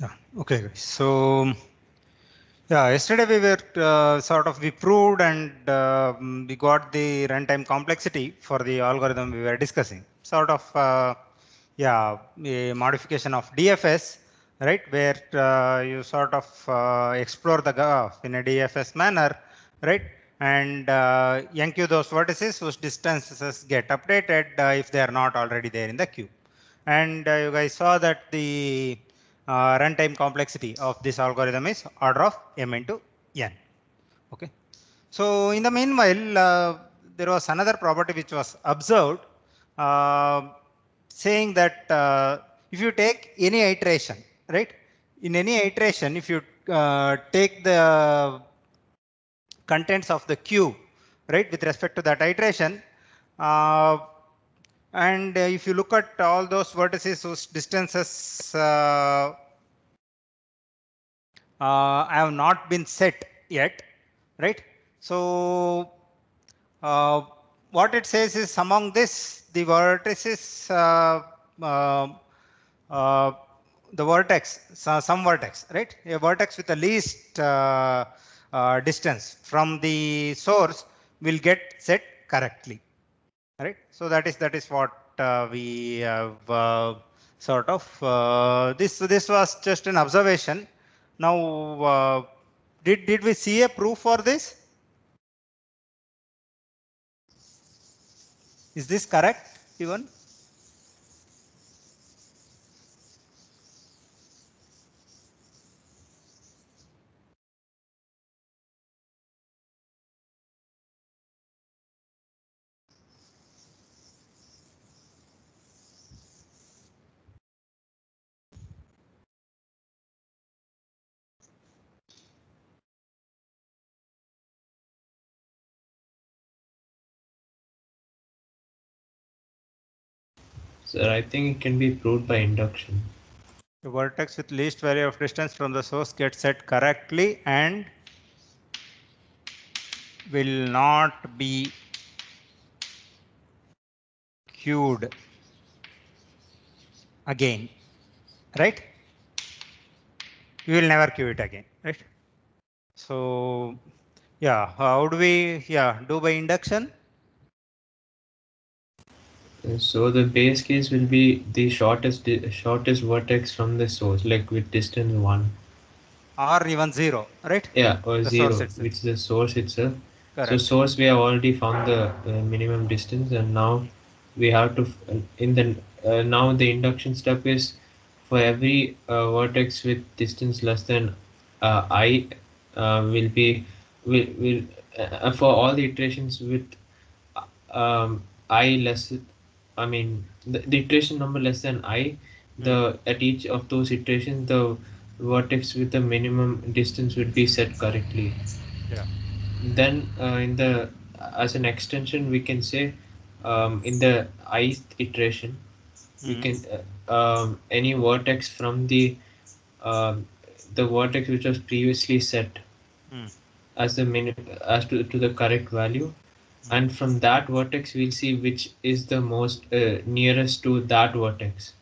Yeah. Okay, guys. So yeah, yesterday we were we proved and we got the runtime complexity for the algorithm we were discussing. Yeah, a modification of DFS, right? Where you explore the graph in a DFS manner, right? And enqueue those vertices whose distances get updated if they are not already there in the queue. And you guys saw that the runtime complexity of this algorithm is order of m into n. Okay. So in the meanwhile, there was another property which was observed, uh, saying that if you take any iteration, right? In any iteration, if you take the contents of the queue, right, with respect to that iteration, uh, and if you look at all those vertices whose distances have not been set yet, right? So uh, what it says is among this, the vertices, uh, uh, the vertex, some vertex, right? A vertex with the least distance from the source will get set correctly, right? So that is what we have this was just an observation. Now, did we see a proof for this? Is this correct, even? Sir, I think it can be proved by induction. The vertex with least value of distance from the source gets set correctly and will not be queued again, right? We will never queue it again, right? So yeah, how do we do by induction? So the base case will be the shortest vertex from the source, like with distance 1. Or even 0, right? Yeah, or The source 0, itself. which is the source itself. So Correct. source we have already found the minimum distance, and now we have to in the now the induction step is for every vertex with distance less than I will be will for all the iterations with I less I mean the iteration number less than I, Hmm. the at each of those iterations the vertex with the minimum distance would be set correctly. Yeah. Then in the as an extension we can say in the ith iteration we Hmm. can any vertex from um, the vertex which was previously set Hmm. as to the correct value, Hmm. and from that vertex we'll see which is the most nearest to that vertex.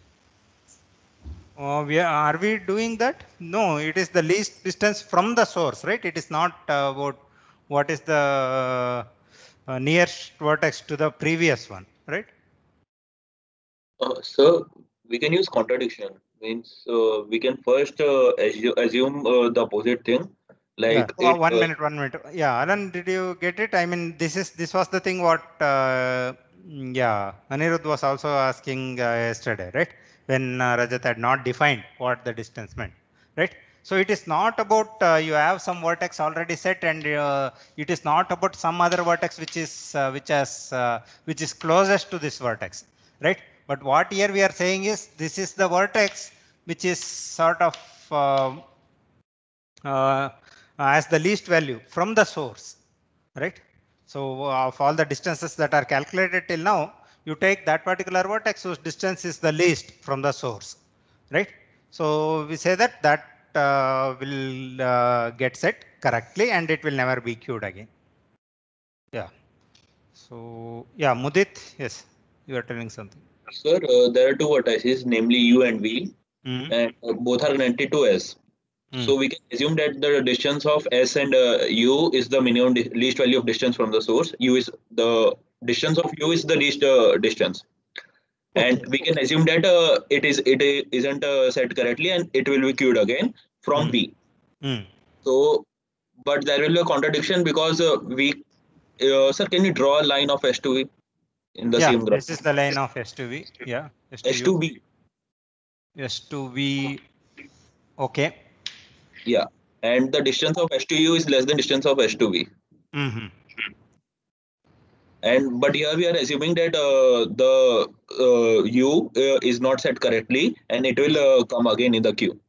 Are we doing that? No, it is the least distance from the source, right? It is not about what is the nearest vertex to the previous one, right? So we can use contradiction. Means we can first assume the opposite thing, Yeah. like it. 1 minute, 1 minute. Yeah, Alan, did you get it? I mean, this was the thing what Anirudh was also asking yesterday, right? When Rajat had not defined what the distance meant, right? So it is not about you have some vertex already set, and it is not about some other vertex which is closest to this vertex, right? But what here we are saying is this is the vertex which is uh, as the least value from the source, right? So of all the distances that are calculated till now, you take that particular vertex whose distance is the least from the source, right? So we say that will get set correctly and it will never be queued again. Yeah. So yeah, Mudit, yes, you are telling something. Sir, there are two vertices, namely U and V. and both are connected to S. So we can assume that the distance of S and U is the minimum least value of distance from the source. U is the distance of U is the least distance, and we can assume that it isn't set correctly, and it will be queued again from V. So, but there will be a contradiction because sir, can you draw a line of S to V in the same graph? This is the line of S to V. Yeah, S to S to U. V. S to V. Okay. Yeah, and the distance of S to U is less than distance of S to V. And but here we are assuming that the U is not set correctly, and it will come again in the queue.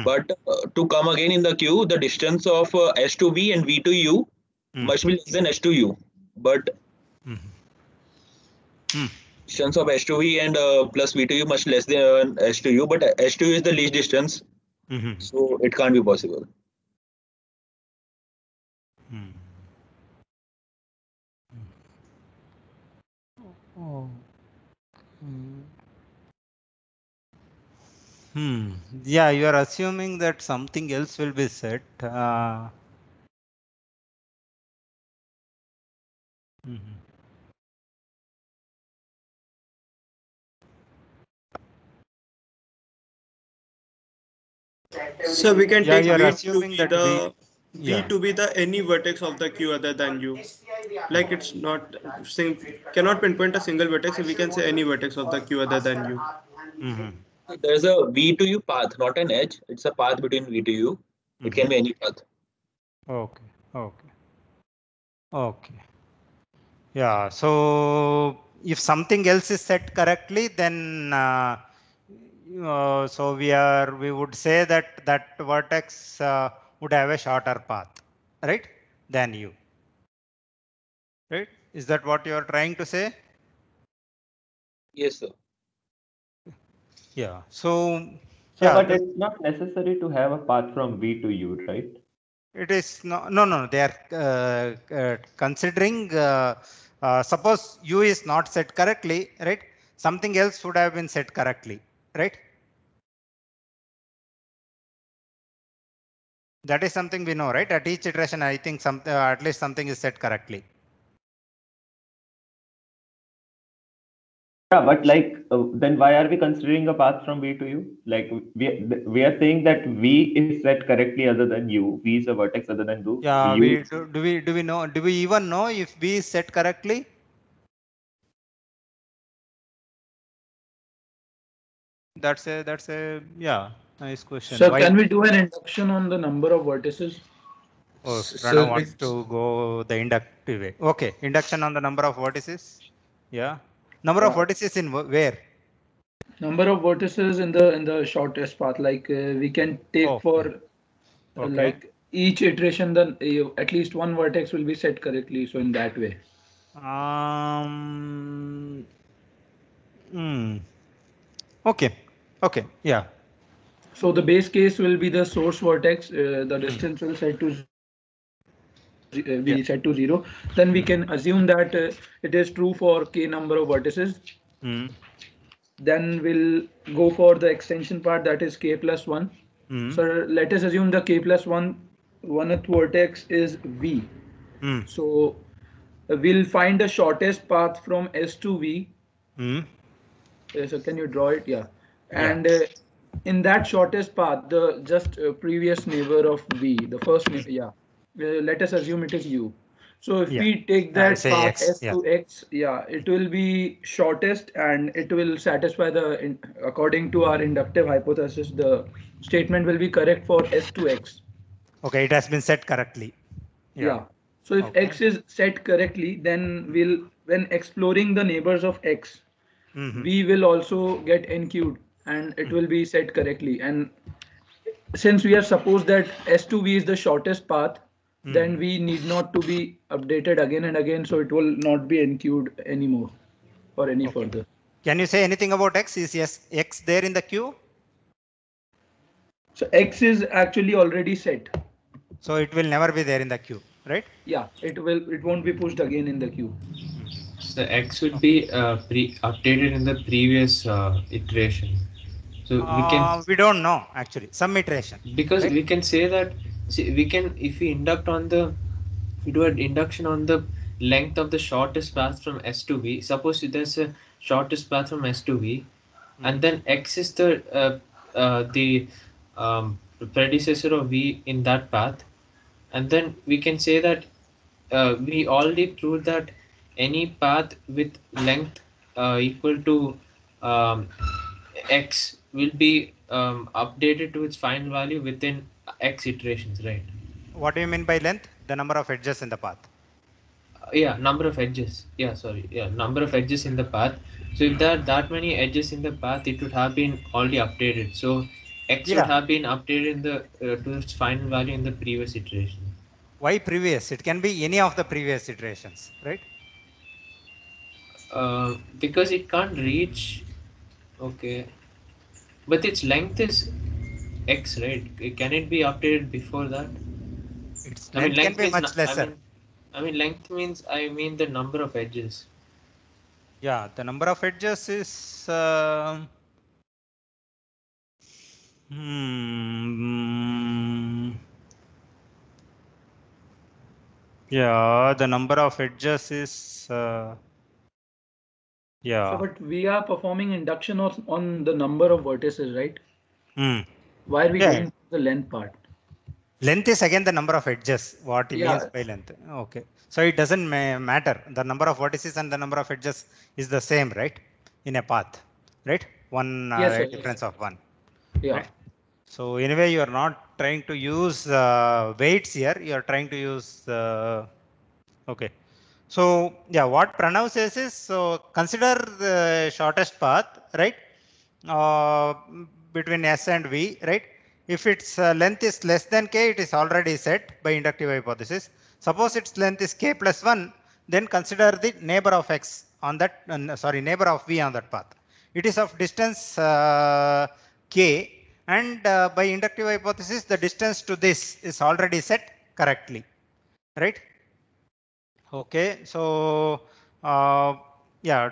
But to come again in the queue, the distance of S to V and V to U must be less than S to U. But distance of S to V and plus V to U must less than S to U. But S to U is the least distance, so it can't be possible. Yeah, you are assuming that something else will be set. So we can Yeah, take you are V to assuming be that the V. V to be the any vertex of the queue other than U. Like it's not cannot pinpoint a single vertex. We can say any vertex of the queue other than U. There's a V to U path, not an edge. It's a path between V to U. It can be any path. Okay. Yeah. So if something else is set correctly, then so we would say that that vertex would have a shorter path, right, than U. Right? Is that what you are trying to say? Yes, sir. Yeah. So but it's not necessary to have a path from V to U, right? It is no. They are considering. Suppose U is not set correctly, right? Something else would have been set correctly, right? That is something we know, right? At each iteration, I think at least something is set correctly. Yeah, but like then why are we considering a path from V to U? Like we are saying that V is set correctly other than U. V is a vertex other than U. Yeah, do we know? Do we even know if V is set correctly? That's a nice question. So can we do an induction on the number of vertices? Oh, Pranav wants to go the inductive way. Okay, induction on the number of vertices. Yeah, number of vertices in where? Number of vertices in the shortest path. Like we can take for like each iteration, then at least one vertex will be set correctly. So in that way. Okay. Yeah. So the base case will be the source vertex. The distance will set to be set to 0. Then we can assume that it is true for k number of vertices. Then we'll go for the extension part, that is k plus 1. So let us assume the k plus 1th vertex is V. So we'll find the shortest path from S to V. So can you draw it? Yeah. And in that shortest path, the just previous neighbor of V, the first neighbor, let us assume it is U. So if we take that path S to X, it will be shortest, and it will satisfy according to our inductive hypothesis, the statement will be correct for S to X. Okay, it has been set correctly. Yeah. So if X is set correctly, then when exploring the neighbors of X, we will also get enqueued, and it will be set correctly. And since we are supposed that S to V is the shortest path, then we need not to be updated again and again, so it will not be enqueued anymore or any further. Can you say anything about X? Is X there in the queue? So X is actually already set. So it will never be there in the queue, right? Yeah, it won't be pushed again in the queue. So X would be updated in the previous iteration. So we don't know actually. Some iteration. Because right? we can say that we can, if we induct on the, we do an induction on the length of the shortest path from S to V. Suppose there's a shortest path from S to V, and then X is the predecessor of V in that path, and then we can say that we already proved that any path with length equal to X will be updated to its final value within X iterations, right? What do you mean by length? The number of edges in the path. Yeah, number of edges. Yeah, sorry. Yeah, number of edges in the path. So if there are that many edges in the path, it would have been already updated. So X would Yeah. have been updated in the to its final value in the previous iteration. Why previous? It can be any of the previous iterations, right? Because it can't reach. Okay, but its length is X, right? Can it be updated before that? Its I mean, length can length be is much not, lesser. I mean, length means, I mean the number of edges. Yeah, the number of edges is yeah, the number of edges is yeah. So, but we are performing induction on the number of vertices, right? Hmm. Why are we Yeah. going to the length part? Length is again the number of edges, what he Yeah. means by length. Okay. So it doesn't matter. The number of vertices and the number of edges is the same, right? In a path, right? One Yes, sir, difference yes. of one. Yeah. Right? So anyway, you are not trying to use weights here. You are trying to use, okay. So yeah, what Pranav says is, so consider the shortest path, right? Between S and V, right? If its length is less than K, it is already set by inductive hypothesis. Suppose its length is K plus 1, then consider the neighbor of X on that, neighbor of V on that path. It is of distance K, and by inductive hypothesis, the distance to this is already set correctly, right? Okay, so yeah,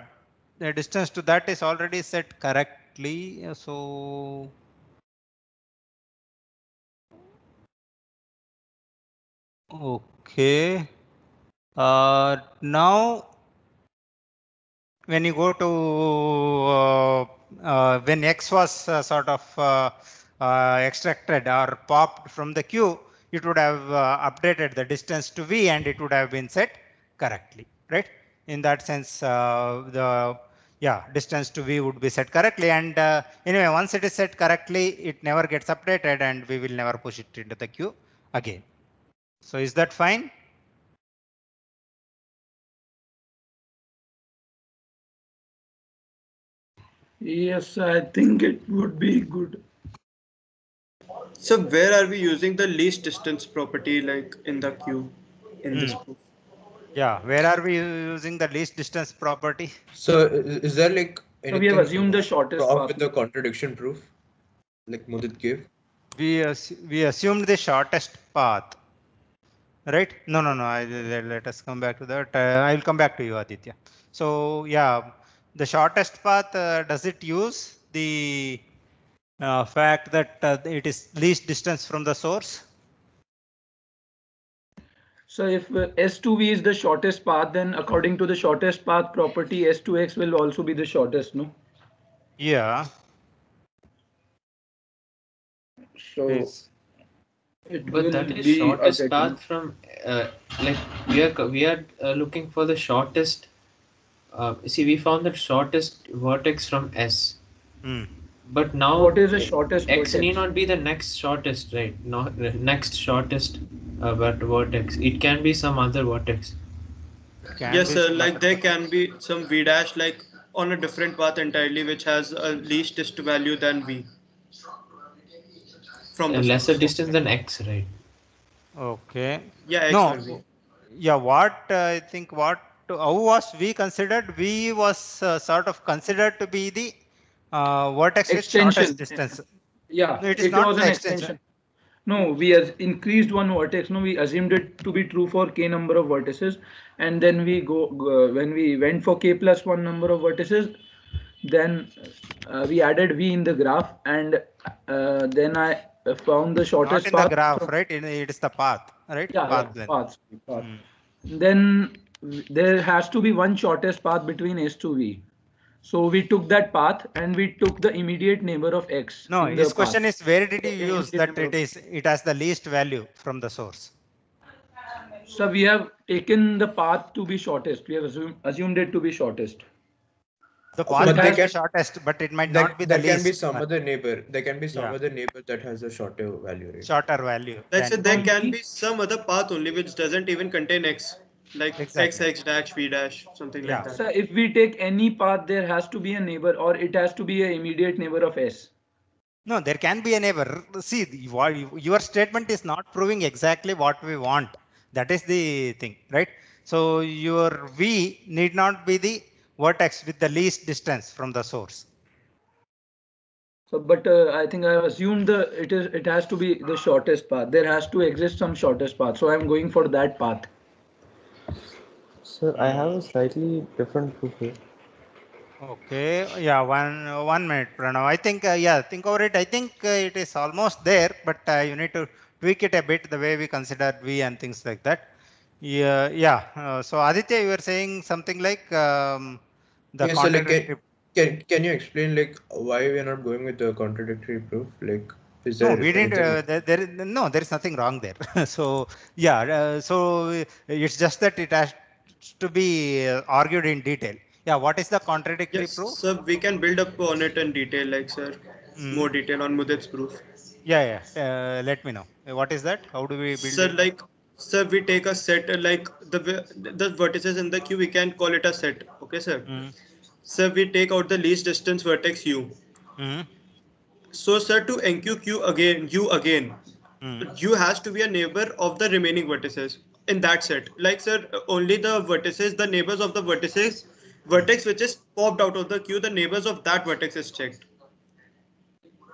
the distance to that is already set correctly. So okay, now when you go to when X was sort of extracted or popped from the queue, it would have updated the distance to V and it would have been set correctly, right? In that sense, the distance to V would be set correctly. And anyway, once it is set correctly, it never gets updated and we will never push it into the queue again. So is that fine? Yes, I think it would be good. So where are we using the least distance property like in the queue in this proof? Yeah, where are we using the least distance property? So is there like So we have assumed the shortest wrong path. with the contradiction proof, like Mudit gave? We assumed the shortest path, right? No. Let us come back to that. I will come back to you, Aditya. So yeah, the shortest path, does it use the fact that it is least distance from the source? So if S2V is the shortest path, then according to the shortest path property, S2X will also be the shortest, no? Yeah. So Yes. it But will that is be shortest path from like we are looking for the shortest. See, we found the shortest vertex from S. But now what is the shortest X vertex? need not be the next shortest, right? Not the next shortest vertex. It can be some other vertex. Yes, sir. Like there can be some V dash like on a different path entirely, which has a least dist value than V. From A the lesser source. distance than X, right? Okay. Yeah, X No. or V. Yeah, what I think how was V considered? V was sort of considered to be the vertex with shortest distance. Yeah, No, it is it not was the an extension. extension. No, we has increased one vertex. No, we assumed it to be true for k number of vertices, and then we go when we went for k plus one number of vertices, then we added V in the graph, and then I found the Not shortest in the path. graph, right? It is the path, right? Yeah, Path length. path. Hmm. Then there has to be one shortest path between S to V. So we took that path and we took the immediate neighbor of X. No, in his the question path. is where did you Okay, use immediate that neighbor it has the least value from the source? So we have taken the path to be shortest. We have assumed it to be shortest. The So path it But they might be can shortest, but it might there, not be the there can be least some one. other neighbor. There can be some Yeah. other neighbor that has a shorter value, right? Shorter value. Like so than there V. can be some other path only which doesn't even contain X, like Exactly. X dash V dash, something Yeah. like that. So if we take any path, there has to be a neighbor, or it has to be an immediate neighbor of S. No, there can be a neighbor. See, your statement is not proving exactly what we want. That is the thing, right? So your V need not be the vertex with the least distance from the source. So, but I think I assumed it has to be the shortest path. There has to exist some shortest path. So I'm going for that path. Sir, I have a slightly different proof here. Okay, yeah, one minute, Pranav. I think yeah, think over it. I think it is almost there, but you need to tweak it a bit the way we consider V and things like that. Yeah, yeah. So Aditya, you were saying something like the Yeah, so like contradictory. can you explain like why we are not going with the contradictory proof? Like, is No, there we didn't. anything? No, there is nothing wrong there. So yeah, so it's just that it has to be argued in detail. Yeah, what is the contradictory Yes, proof? so we can build up on it in detail, like sir, more detail on Mudit's proof. Yeah, yeah. Let me know. What is that? How do we build So it up? like, sir, we take a set like the vertices in the queue. We can call it a set. Okay, sir. Mm-hmm. So we take out the least distance vertex u. Mm-hmm. So sir, to NQQ again, Mm-hmm. u has to be a neighbor of the remaining vertices in that set. Like sir, only the vertices, the neighbors of the vertex which is popped out of the queue, the neighbors of that vertex is checked.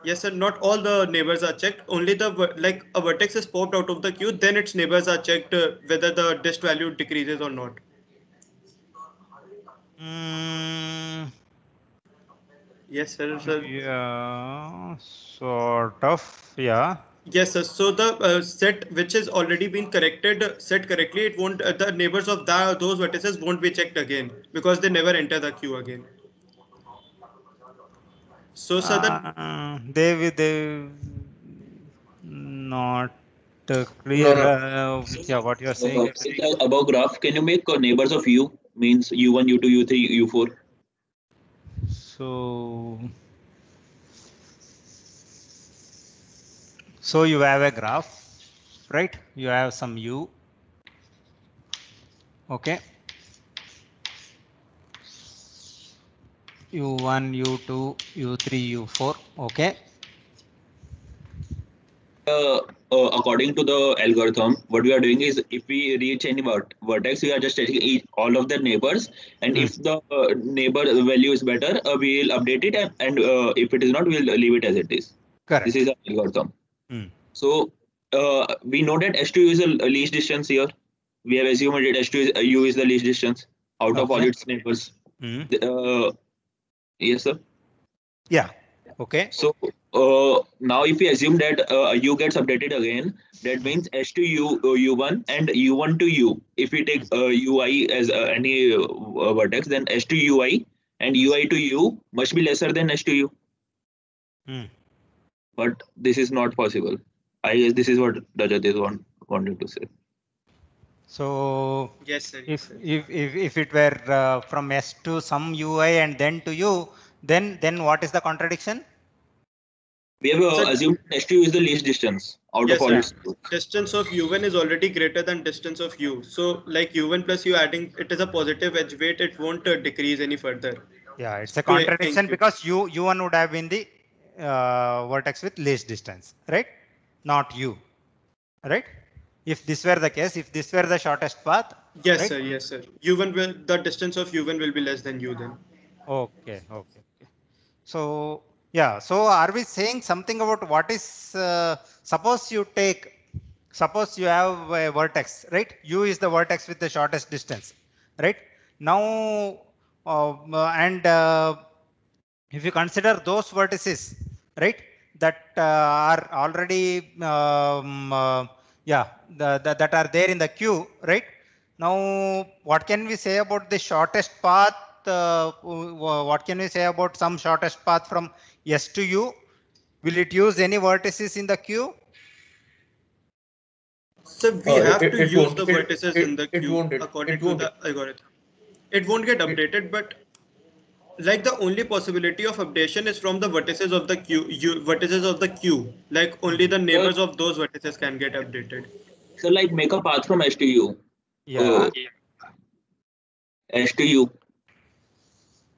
Yes, sir. Not all the neighbors are checked. Only like a vertex is popped out of the queue, then its neighbors are checked whether the dist value decreases or not. Mm, Yes, sir. yeah, sort of. Yeah. Yes, sir. So the set which has already been set correctly, it won't. The neighbors of those vertices won't be checked again because they never enter the queue again. So, sir, They not No, clear. no. Yeah, what you're saying. In the above graph, can you make neighbors of U means U1, U2, U3, U4? So you have a graph, right? You have some U. Okay. U1, U2, U3, U4. Okay. According to the algorithm, what we are doing is if we reach any vertex, we are just taking all of the neighbors, and if the neighbor value is better, we will update it, and if it is not, we will leave it as it is. Correct. This is the algorithm. Mm. So we know that S2U is the least distance here. We have assumed that S2U is the least distance out of all Okay. its neighbors. Mm. Yes, sir. Yeah. Okay. So now if we assume that U gets updated again, that means S to U, U1 and U1 to U. If we take UI as any vertex, then S to UI and UI to U must be lesser than S to U. Mm. But this is not possible. I guess this is what Rajat is wanting to say. So yes, sir. If it were from S to some UI and then to U, then what is the contradiction? We have assumed S to U is the least distance out of all its. Distance of U1 is already greater than distance of U. So like U1 plus U adding, it is a positive edge weight. It won't decrease any further. Yeah, it's a contradiction because U1 would have been the vertex with least distance, right? Not U, right? If this were the case, if this were the shortest path. Yes, right? sir. Yes, sir. The distance of U1 will be less than U then. Okay. So yeah, so are we saying something about what is, suppose you have a vertex, right? U is the vertex with the shortest distance, right? Now, if you consider those vertices, right, that are already that are there in the queue, right? Now, what can we say about the shortest path? What can we say about some shortest path from S to U? Will it use any vertices in the queue? So we have It, to it use won't. the vertices in the It queue won't. according It to won't. the algorithm. It won't get It, updated, but like the only possibility of updation is from the vertices of the queue, vertices of the queue. Like only the So, neighbors of those vertices can get updated. so like make a path from S to U. Yeah. S to U.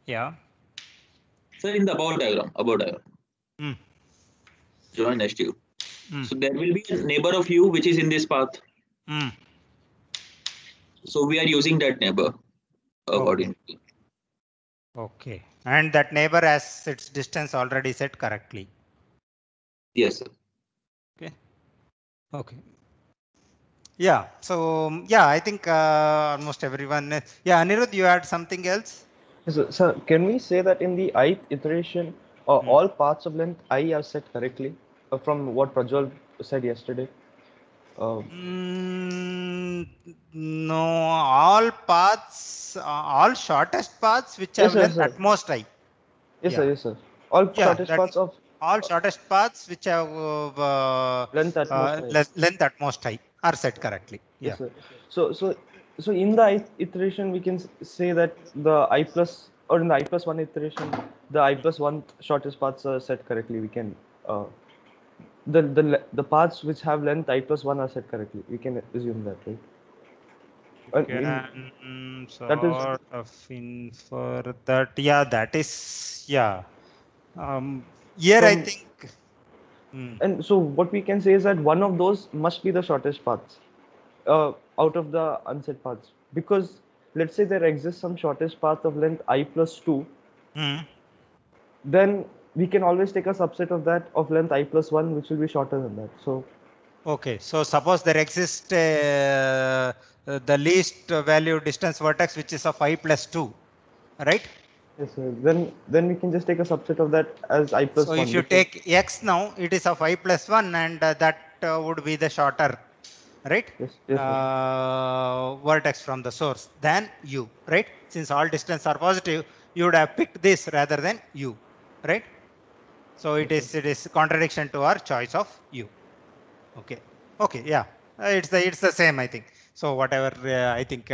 Yeah. So in the above diagram, Mm. join S to U. Mm. So there will be a neighbor of U which is in this path. Mm. So we are using that neighbor accordingly. Okay. And that neighbor has its distance already set correctly. Yes, sir. Okay. Okay. Yeah. So yeah, I think almost everyone. Yeah, Anirudh, you had something else? So can we say that in the ith iteration, all paths of length I are set correctly from what Prajwal said yesterday? No, all paths, all shortest paths which Yes, have sir, length sir. at most I. Yes, Yeah. sir. Yes, sir. All Yeah, shortest that paths of all shortest paths which have length at most I. length at most I are set correctly. Yeah. Yes, sir. So in the ith iteration, we can say that the I plus or in the I plus one iteration, the I plus one shortest paths are set correctly. We can the paths which have length I plus one are set correctly. We can assume that, right? Can that is sort of infer that. Yeah, that is, yeah. Here I from think. and so what we can say is that one of those must be the shortest paths out of the unset paths, because let's say there exists some shortest path of length I plus 2, then we can always take a subset of that of length I plus 1, which will be shorter than that. So Okay, so suppose there exists the least value distance vertex which is of I plus 2, right? yes, sir. Then we can just take a subset of that as I plus So 1, if you because take X now, it is of I plus 1 and that would be the shorter, right? yes, Vertex from the source than U, right? Since all distance are positive, you would have picked this rather than U, right? So it is contradiction to our choice of U. Okay. Okay. Yeah. It's the same, I think. So whatever I think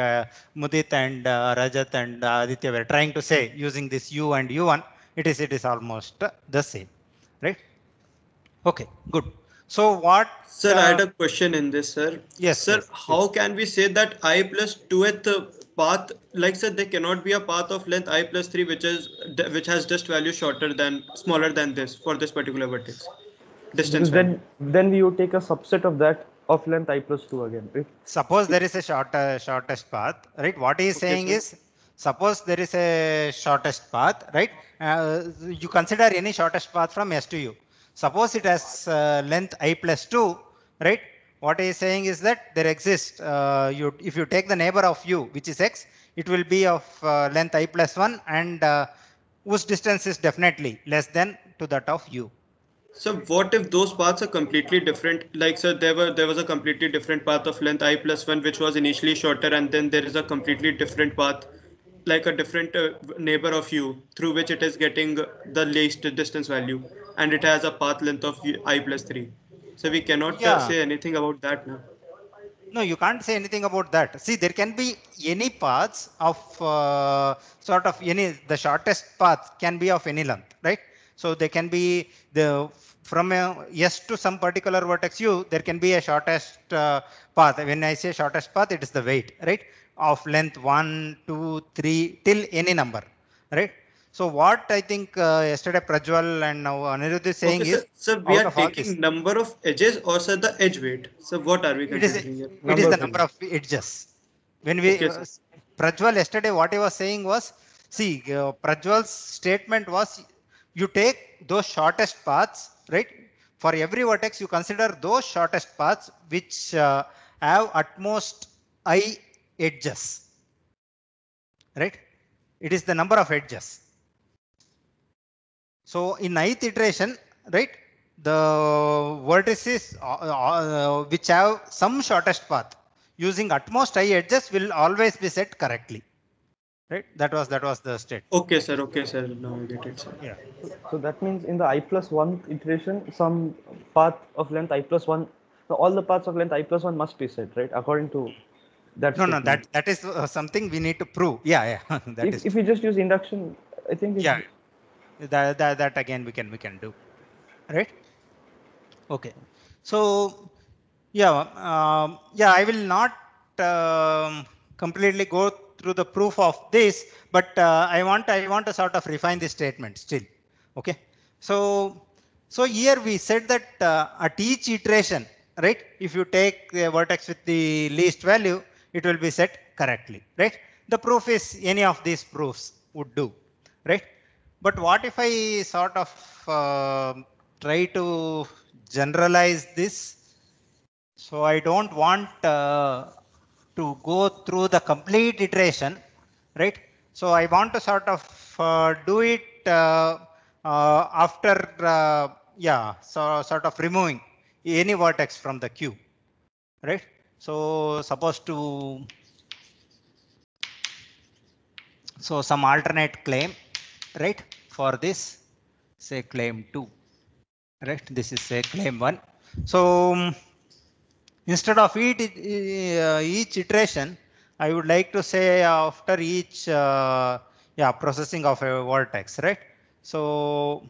Mudit and Rajat and Aditya were trying to say using this U and U1, it is almost the same, right? Okay. Good. So what? Sir, I had a question in this, sir. Yes. Sir, Yes. how can we say that I plus 2th path, like sir, there cannot be a path of length I plus 3 which has just value smaller than this for this particular vertex, distance because value. then we would take a subset of that of length I plus 2 again, right? Suppose there is a shortest path, right? What he is Okay, saying sir. is, suppose there is a shortest path, right? You consider any shortest path from S to U. Suppose it has length I plus 2, right? What he is saying is that there exists, if you take the neighbor of U, which is X, it will be of length I plus 1 and whose distance is definitely less than to that of U. So what if those paths are completely different? Like sir, there was a completely different path of length I plus 1 which was initially shorter, and then there is a completely different path, like a different neighbor of U through which it is getting the least distance value, and it has a path length of I plus 3. So we cannot Yeah. say anything about that now. No, you can't say anything about that. See, there can be any paths of sort of the shortest path can be of any length, right? So they can be from a S to some particular vertex U, there can be a shortest path. When I say shortest path, it is the weight, right? Of length 1, 2, 3 till any number, right? So what I think yesterday Prajwal and now Anirudh is Okay, saying sir. is, So we out are of all this, taking number of edges or sir the edge weight. So what are we it is considering here? it is Number the of number edges. of edges. When we Okay, sir. Prajwal yesterday, what he was saying was, see, Prajwal's statement was, you take those shortest paths, right? For every vertex, you consider those shortest paths which have at most I edges, right? It is the number of edges. So in ith iteration, right, the vertices which have some shortest path using utmost I edges will always be set correctly. Right? That was the state. Okay, sir. Okay, sir. Now I get it, sir. Yeah. So that means in the I+1 iteration, some path of length I+1, so all the paths of length I+1 must be set, right? According to that No, statement. that is something we need to prove. Yeah, that is If we just use induction, I think it's, yeah. That again we can do. Right? Okay. So yeah, I will not completely go through the proof of this, but I want to sort of refine this statement still. Okay. So here we said that at each iteration, right, if you take the vertex with the least value, it will be set correctly, right? The proof is any of these proofs would do, right? But what if I sort of try to generalize this? So I don't want to go through the complete iteration, right? So I want to sort of do it after, so sort of removing any vertex from the queue, right? So suppose to, so some alternate claim, right, for this, say claim 2, right? This is say claim 1. So instead of each iteration, I would like to say after each processing of a vertex, right? So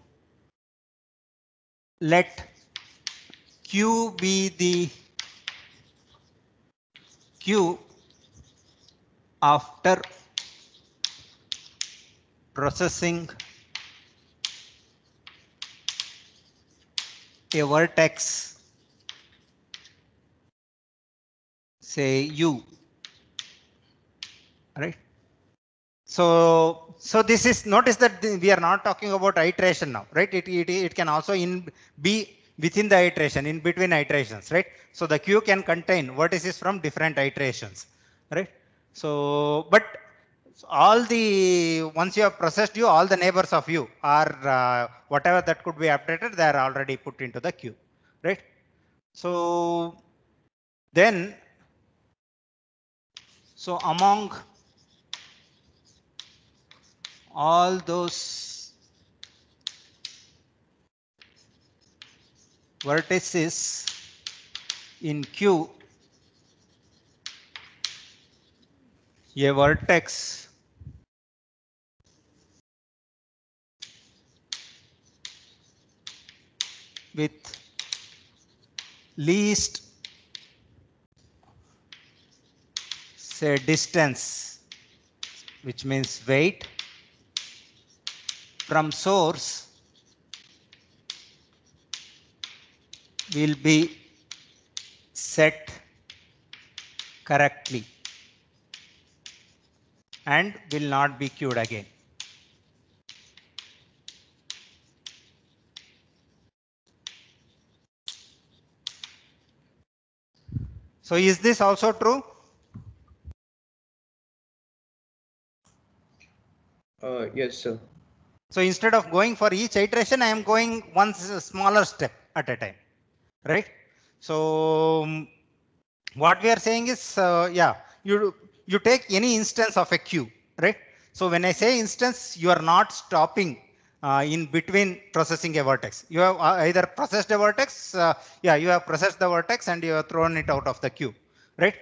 let Q be the queue after processing a vertex, say U, right? So this is, notice that we are not talking about iteration now, right? It can also be within the iteration, in between iterations, right? So the queue can contain vertices from different iterations, right? So but all the, once you have processed U, all the neighbors of U are whatever that could be updated, they are already put into the queue, right? So then, so among all those vertices in Q, a vertex with least, say, distance, which means weight, from source will be set correctly and will not be queued again. So is this also true? Yes, sir. So instead of going for each iteration, I am going one smaller step at a time, right? So what we are saying is, you take any instance of a queue, right? So when I say instance, you are not stopping in between processing a vertex. You have either processed a vertex, you have processed the vertex and you have thrown it out of the queue, right?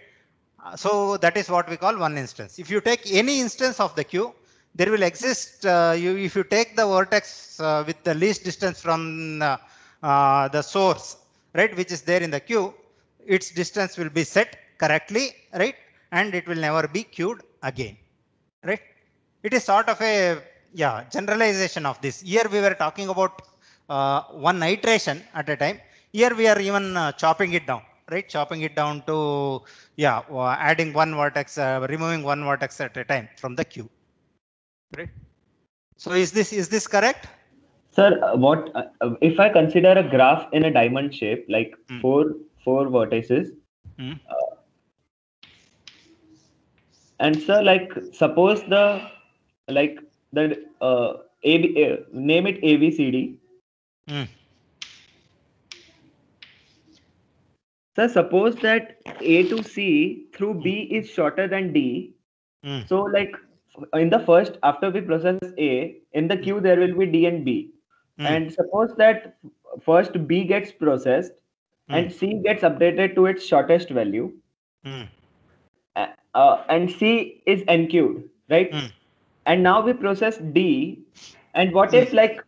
So that is what we call one instance. If you take any instance of the queue, there will exist, if you take the vertex with the least distance from the source, right, which is there in the queue, its distance will be set correctly, right, and it will never be queued again, right? It is sort of a generalization of this. Here we were talking about one iteration at a time. Here we are even chopping it down, right? Chopping it down to adding one vertex, removing one vertex at a time from the queue, right? So is this correct? Sir, what if I consider a graph in a diamond shape, like four vertices? And sir, like suppose the name it ABCD. Mm. So suppose that A to C through B is shorter than D. Mm. So like in the first, after we process A, in the queue there will be D and B. Mm. And suppose that first B gets processed and C gets updated to its shortest value. Mm. And C is enqueued, right? Mm. And now we process D. And what if like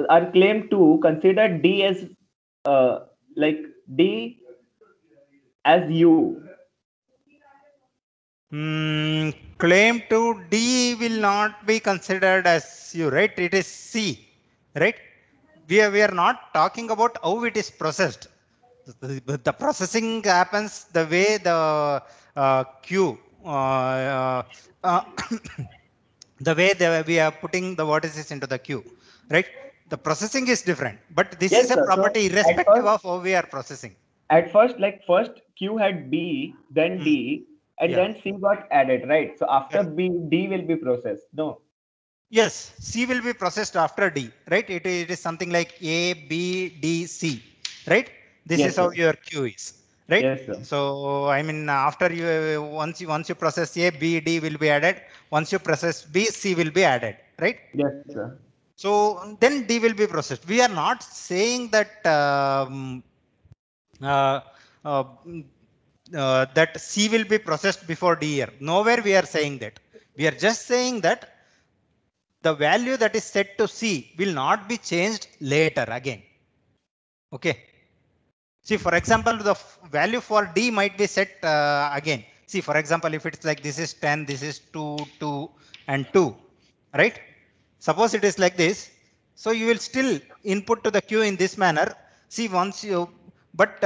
our claim 2 consider D as like D as U? Claim to D will not be considered as U, right? It is C, right? We are not talking about how it is processed. The processing happens the way the queue, the way we are putting the vertices into the queue, right? The processing is different, but this is Yes, a sir. property So irrespective of how we are processing. at first, like first Q had B, then D, and Yeah. then C got added, right? So after B, D will be processed. No. Yes, C will be processed after D, right? It is something like A, B, D, C, right? This Yes, is how sir. your queue is, right? Yes, sir. So I mean, after you once you process A, B, D will be added. Once you process B, C will be added, right? Yes, sir. So then D will be processed. We are not saying that uh, uh, that C will be processed before D here. Nowhere we are saying that. We are just saying that the value that is set to C will not be changed later again. Okay. See, for example, the value for D might be set again. See, for example, if it's like this is 10, this is 2, 2, and 2, right? Suppose it is like this. So you will still input to the queue in this manner. See, once you, but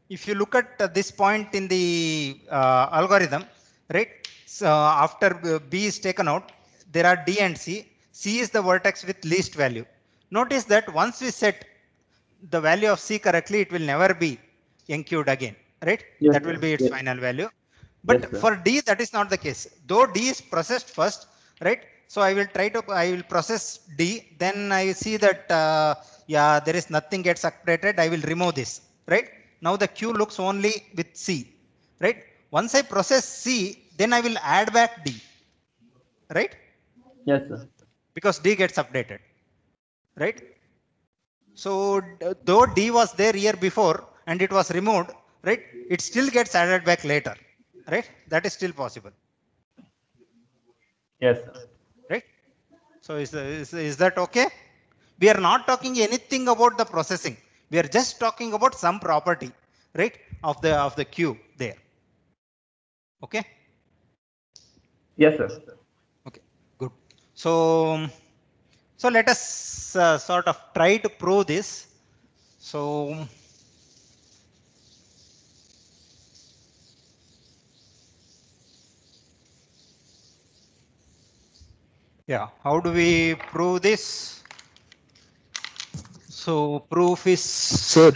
if you look at this point in the algorithm, right? So after B is taken out, there are D and C. C is the vertex with least value. Notice that once we set the value of C correctly, it will never be enqueued again, right? Yes, That will sir. be its Yes. final value. Yes, But sir. for D, that is not the case. Though D is processed first, right? So I will process D. Then I see that, yeah, there is nothing gets updated. I will remove this, right? Now the queue looks only with C, right? Once I process C, then I will add back D, right? Yes, sir. Because D gets updated, right? So though D was there year before and it was removed, right? It still gets added back later, right? That is still possible, Yes, sir. right? So is that okay? We are not talking anything about the processing. We are just talking about some property, right? Of the queue there. Okay. Yes, sir. Okay. Good. So so let us sort of try to prove this. So yeah, how do we prove this? So proof is, Sir,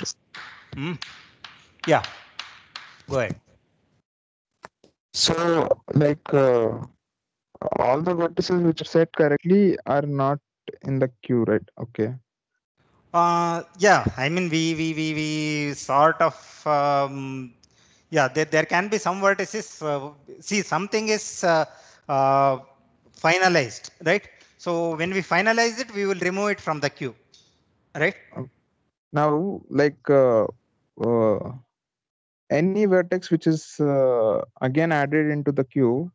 yeah, go ahead. so like all the vertices which are set correctly are not in the queue, right? Okay. Yeah, I mean we sort of yeah, there can be some vertices. See, something is finalized, right? So when we finalize it, we will remove it from the queue, right? Now, like any vertex which is again added into the queue,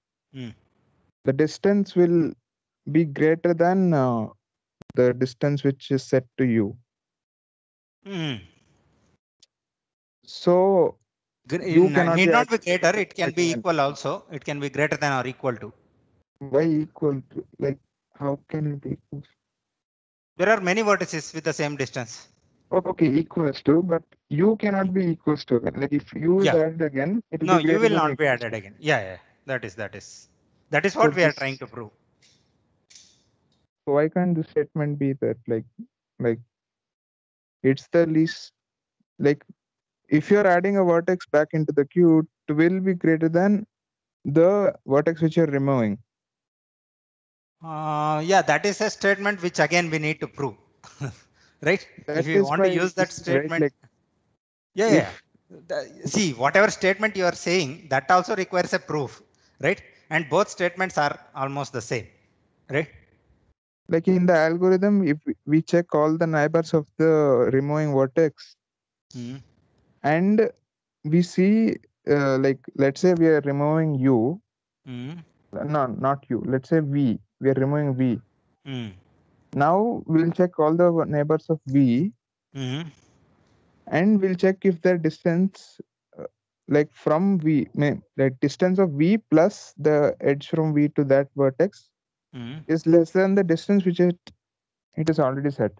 the distance will be greater than the distance which is set to you. So you cannot need be not be added greater. It can be again. equal also. It can be greater than or equal to. Why equal to? Like, how can it be equal? There are many vertices with the same distance. Okay, equals to, but you cannot be equals to again. Like if you is Yeah. added again, it will No, be you greater will than or not be equals added to. again. Yeah, that is So what we are this, trying to prove. so why can't the statement be that like it's the least, like if you're adding a vertex back into the queue, it will be greater than the vertex which you're removing. Yeah, that is a statement which again we need to prove, right? That If you is want to why use that this, right? statement, Like yeah, if yeah. See, whatever statement you are saying, that also requires a proof, right? And both statements are almost the same, right? like in the algorithm, if we check all the neighbors of the removing vertex, and we see like let's say we are removing u, no, not u, let's say v, we are removing v. Now we'll check all the neighbors of v, and we'll check if the distance like from v, like distance of v plus the edge from v to that vertex is less than the distance which it is already set.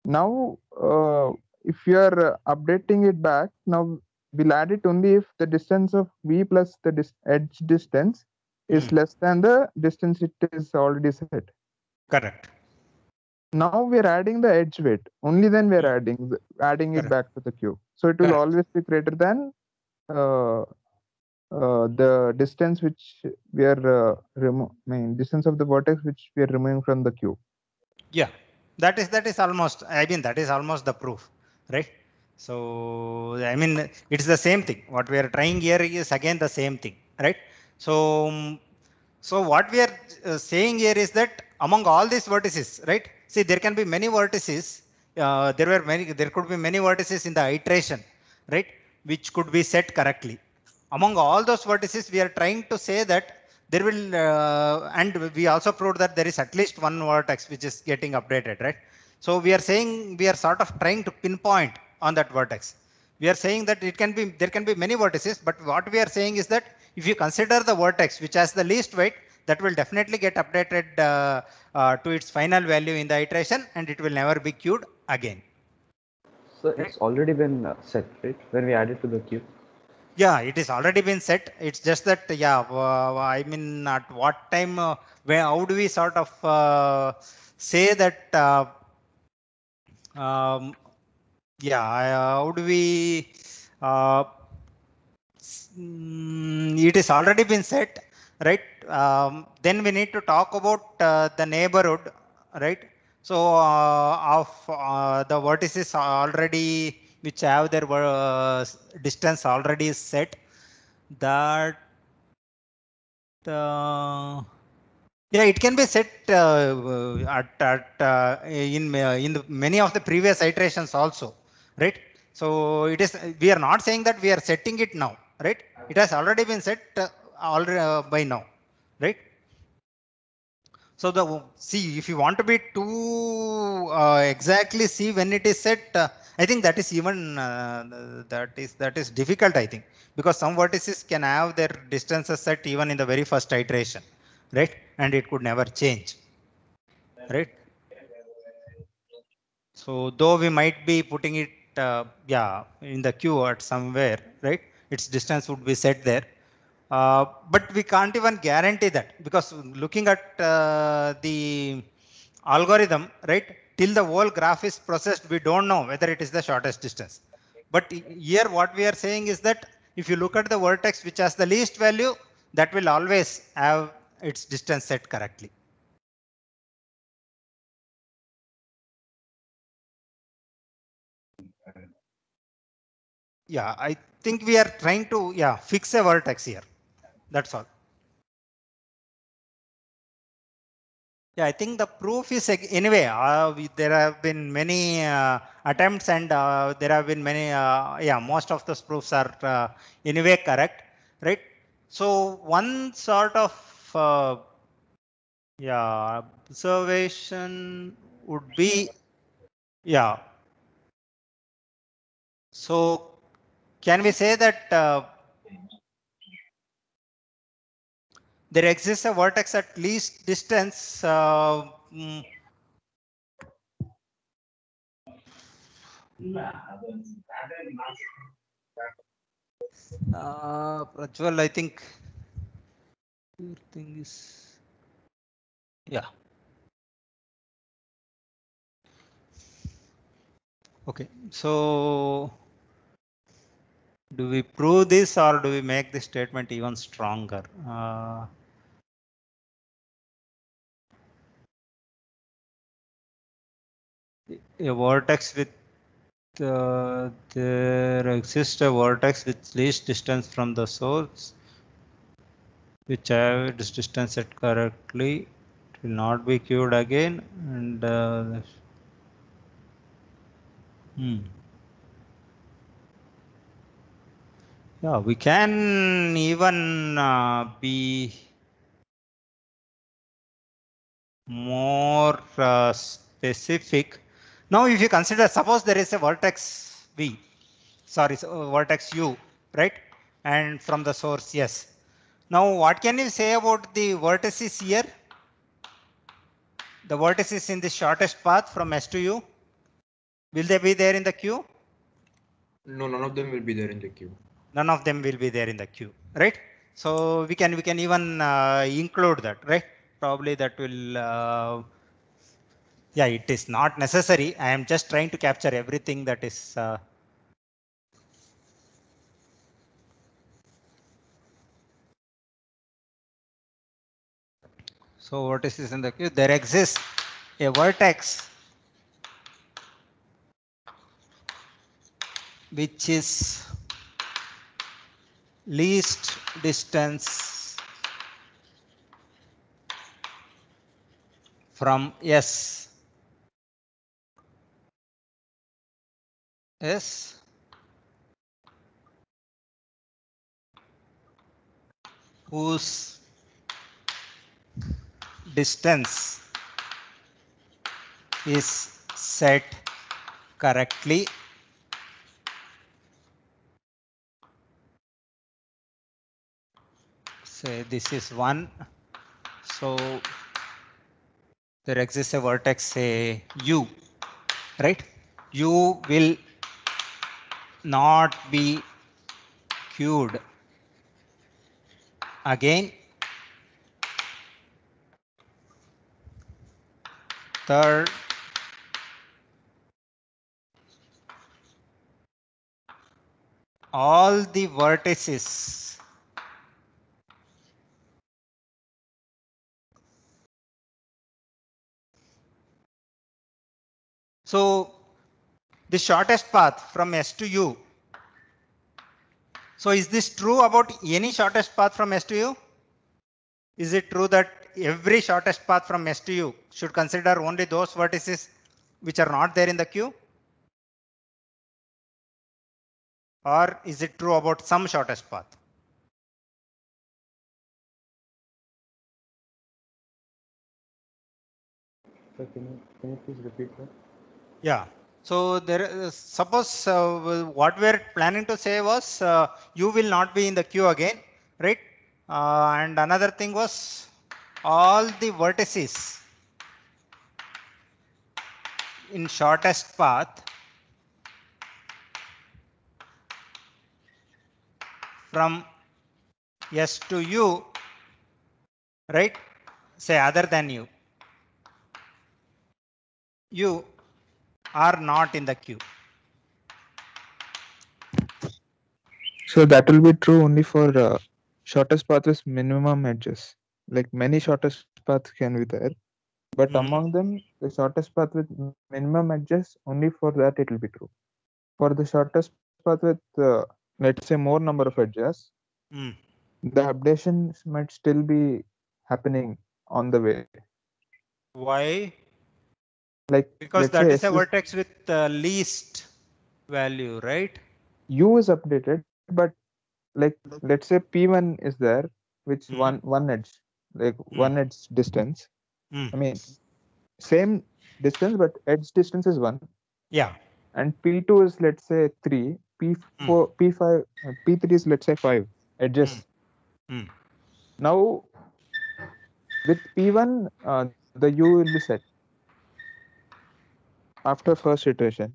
Now if you are updating it back, now we'll add it only if the distance of v plus the edge distance is less than the distance it is already set. Correct. Now we're adding the edge weight. Only then we're adding it Correct. back to the queue. So it will Correct. always be greater than the distance which we are distance of the vertex which we are removing from the queue. Yeah, that is almost. I mean, that is almost the proof, right? So I mean, it's the same thing. What we are trying here is again the same thing, right? So so what we are saying here is that among all these vertices, right? See, there can be many vertices. There could be many vertices in the iteration, right? Which could be set correctly. Among all those vertices, we are trying to say that there will, and we also proved that there is at least one vertex which is getting updated, right? So we are saying we are sort of trying to pinpoint on that vertex. We are saying that there can be many vertices, but what we are saying is that if you consider the vertex which has the least weight, that will definitely get updated to its final value in the iteration, and it will never be queued again. So it's already been set, right? When we add it to the queue. Yeah, it is already been set. It's just that, yeah, I mean, at what time, how do we sort of say that, yeah, how do we, it is already been set, right? Then we need to talk about the neighborhood, right? So of the vertices already, which have their distance already set, that yeah, it can be set in many of the previous iterations also, right? So it is, we are not saying that we are setting it now, right? It has already been set already by now, right? So see, if you want to be too exactly see when it is set, I think that is even that is difficult, I think, because some vertices can have their distances set even in the very first iteration, right? And it could never change, right? So though we might be putting it yeah, in the queue at somewhere, right? Its distance would be set there. But we can't even guarantee that, because looking at the algorithm, right, till the whole graph is processed, we don't know whether it is the shortest distance. But here what we are saying is that if you look at the vertex which has the least value, that will always have its distance set correctly. Yeah, I think we are trying to, yeah, fix a vertex here. That's all. Yeah, I think the proof is anyway. There have been many attempts, and there have been many. Yeah, most of those proofs are anyway correct, right? So one sort of yeah, observation would be, yeah. So can we say that there exists a vertex at least distance? Prajwal, I think your thing is, yeah. Okay, so do we prove this or do we make this statement even stronger? a vertex with there exists a vertex with least distance from the source, which I have this distance set correctly. It will not be queued again, and yeah, we can even be more specific. Now, if you consider, suppose there is a vertex V, sorry, vertex U, right? And from the source, yes. Now, what can you say about the vertices here? The vertices in the shortest path from S to U, will they be there in the queue? No, none of them will be there in the queue. None of them will be there in the queue, right? So we can even include that, right? Probably that will. Yeah, it is not necessary. I am just trying to capture everything that is. So what is this in the queue? There exists a vertex which is least distance from S. S whose distance is set correctly say this is 1. So there exists a vertex say U, right? U will not be queued again. Third, all the vertices so the shortest path from S to U. So is this true about any shortest path from S to U? Is it true that every shortest path from S to U should consider only those vertices which are not there in the queue? Or is it true about some shortest path? So can you please repeat that? Yeah. So there, suppose what we're planning to say was you will not be in the queue again, right? And another thing was all the vertices in shortest path from S to U, right? Say other than you. You are not in the queue. So that will be true only for shortest path with minimum edges. Like many shortest paths can be there, but among them, the shortest path with minimum edges, only for that it will be true. For the shortest path with, let's say, more number of edges, the updations might still be happening on the way. Why? Like because that is a vertex with least value, right? U is updated, but like let's say P1 is there, which one edge, like one edge distance. I mean, same distance, but edge distance is 1. Yeah. And P2 is let's say 3. P4, P5, P3 is let's say 5 edges. Now with P1, the U will be set after first iteration.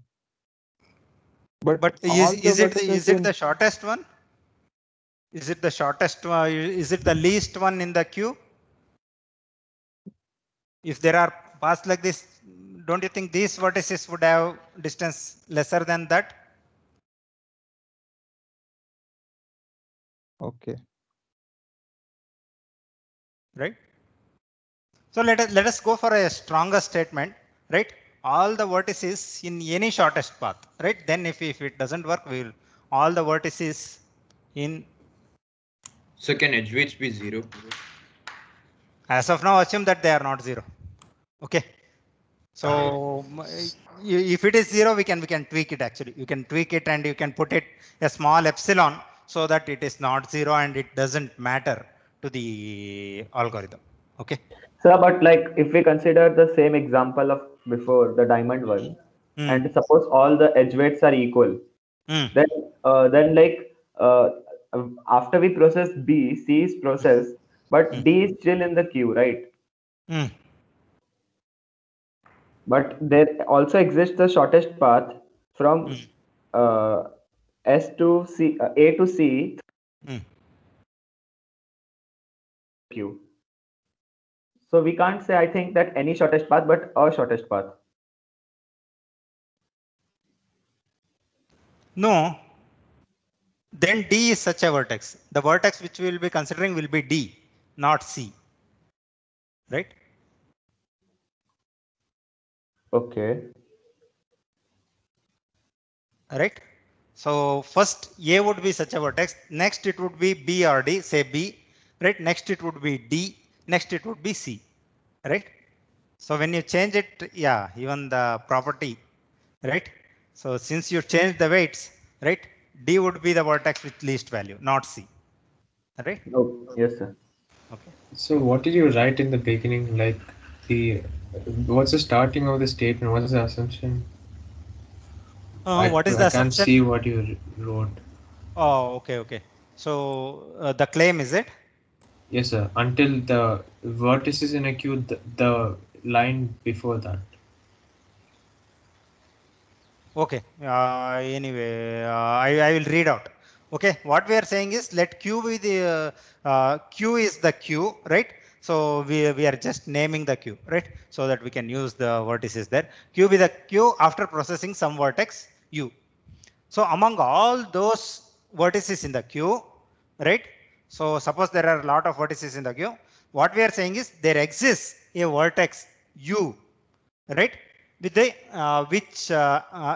But is it the shortest one? Is it the shortest one? Is it the least one in the queue? If there are paths like this, don't you think these vertices would have distance lesser than that? Okay. Right. So let us go for a stronger statement, right? all the vertices in any shortest path, right? Then if it doesn't work, we will all the vertices in. So can edge weights be 0? As of now, assume that they are not 0. Okay. So if it is 0, we can tweak it actually. You can tweak it and you can put it a small epsilon so that it is not 0 and it doesn't matter to the algorithm. Okay. So, but like if we consider the same example of before, the diamond one, and suppose all the edge weights are equal, then like after we process B, C is processed, but D is still in the queue, right? But there also exists the shortest path from S to C, A to C queue. So we can't say, I think, that any shortest path, but a shortest path. No. Then D is such a vertex. The vertex which we will be considering will be D, not C. Right? Okay. Right. So first A would be such a vertex. Next it would be B or D, say B. Right. Next it would be D. Next it would be C. Right. So when you change it, yeah, even the property, right? So since you change the weights, right? D would be the vertex with least value, not C. Right? Oh, yes, sir. Okay. So what did you write in the beginning? Like what's the starting of the statement? What's the assumption? What is the assumption? I can't see what you wrote. Oh, okay. So the claim, is it? Yes, sir. Until the vertices in a queue, the line before that. Okay. Anyway, I will read out. Okay. What we are saying is let Q be the Q is the queue, right? So we are just naming the queue, right? So that we can use the vertices there. Q be the queue after processing some vertex U. So among all those vertices in the queue, right? So suppose there are a lot of vertices in the queue. What we are saying is there exists a vertex U, right? With the which